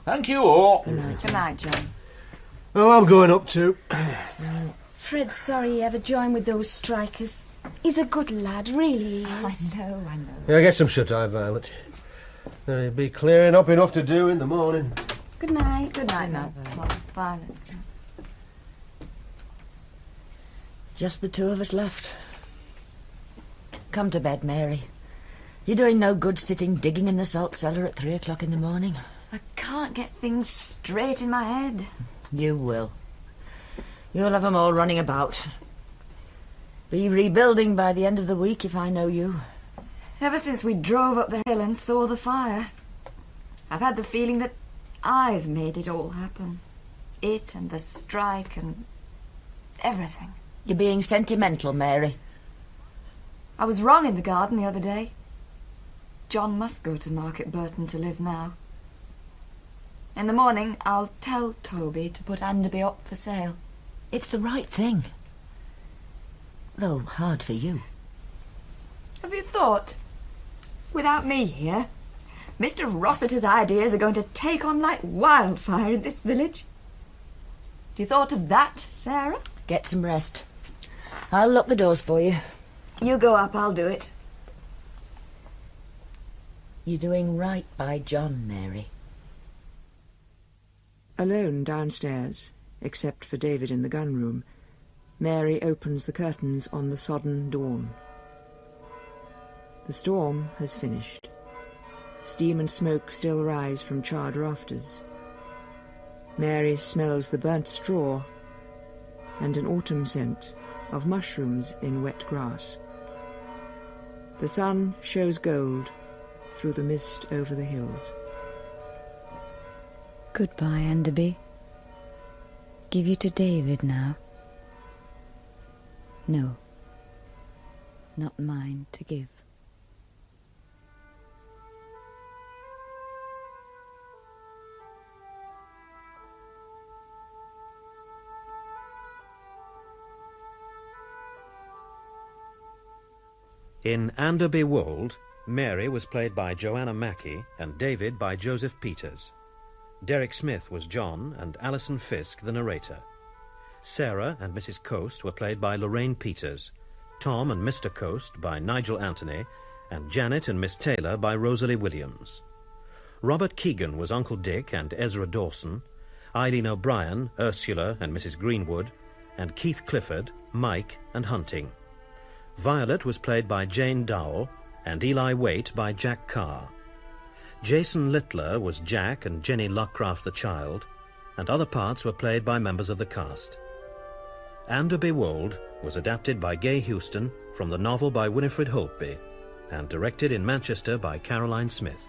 Thank you all. Good night, John. Well, I'm going up too. Fred's sorry he ever joined with those strikers. He's a good lad, really he is. I know. Yeah, get some shut-eye, Violet. There'll be clearing up enough to do in the morning. Good night. Good night, now. Violet. Just the two of us left. Come to bed, Mary. You're doing no good sitting digging in the salt cellar at 3 o'clock in the morning. I can't get things straight in my head. You will. You'll have 'em all running about. Be rebuilding by the end of the week if I know you. Ever since we drove up the hill and saw the fire, I've had the feeling that I've made it all happen. It and the strike and everything. You're being sentimental, Mary. I was wrong in the garden the other day. John must go to Market Burton to live now. In the morning, I'll tell Toby to put Anderby up for sale. It's the right thing. Though hard for you. Have you thought? Without me here, Mr. Rossiter's ideas are going to take on like wildfire in this village. Have you thought of that, Sarah? Get some rest. I'll lock the doors for you. You go up, I'll do it. You're doing right by John, Mary. Alone downstairs, except for David in the gun room, Mary opens the curtains on the sodden dawn. The storm has finished. Steam and smoke still rise from charred rafters. Mary smells the burnt straw and an autumn scent of mushrooms in wet grass. The sun shows gold through the mist over the hills. Goodbye, Anderby. Give you to David now. No, not mine to give. In Anderby Wold, Mary was played by Joanna Mackie and David by Joseph Peters. Derek Smith was John and Alison Fisk the narrator. Sarah and Mrs. Coast were played by Lorraine Peters, Tom and Mr. Coast by Nigel Anthony, and Janet and Miss Taylor by Rosalie Williams. Robert Keegan was Uncle Dick and Ezra Dawson, Eileen O'Brien, Ursula and Mrs. Greenwood, and Keith Clifford, Mike and Hunting. Violet was played by Jane Dowell and Eli Waite by Jack Carr. Jason Littler was Jack and Jenny Lockcraft the child, and other parts were played by members of the cast. Anderby Wold was adapted by Gay Houston from the novel by Winifred Holtby and directed in Manchester by Caroline Smith.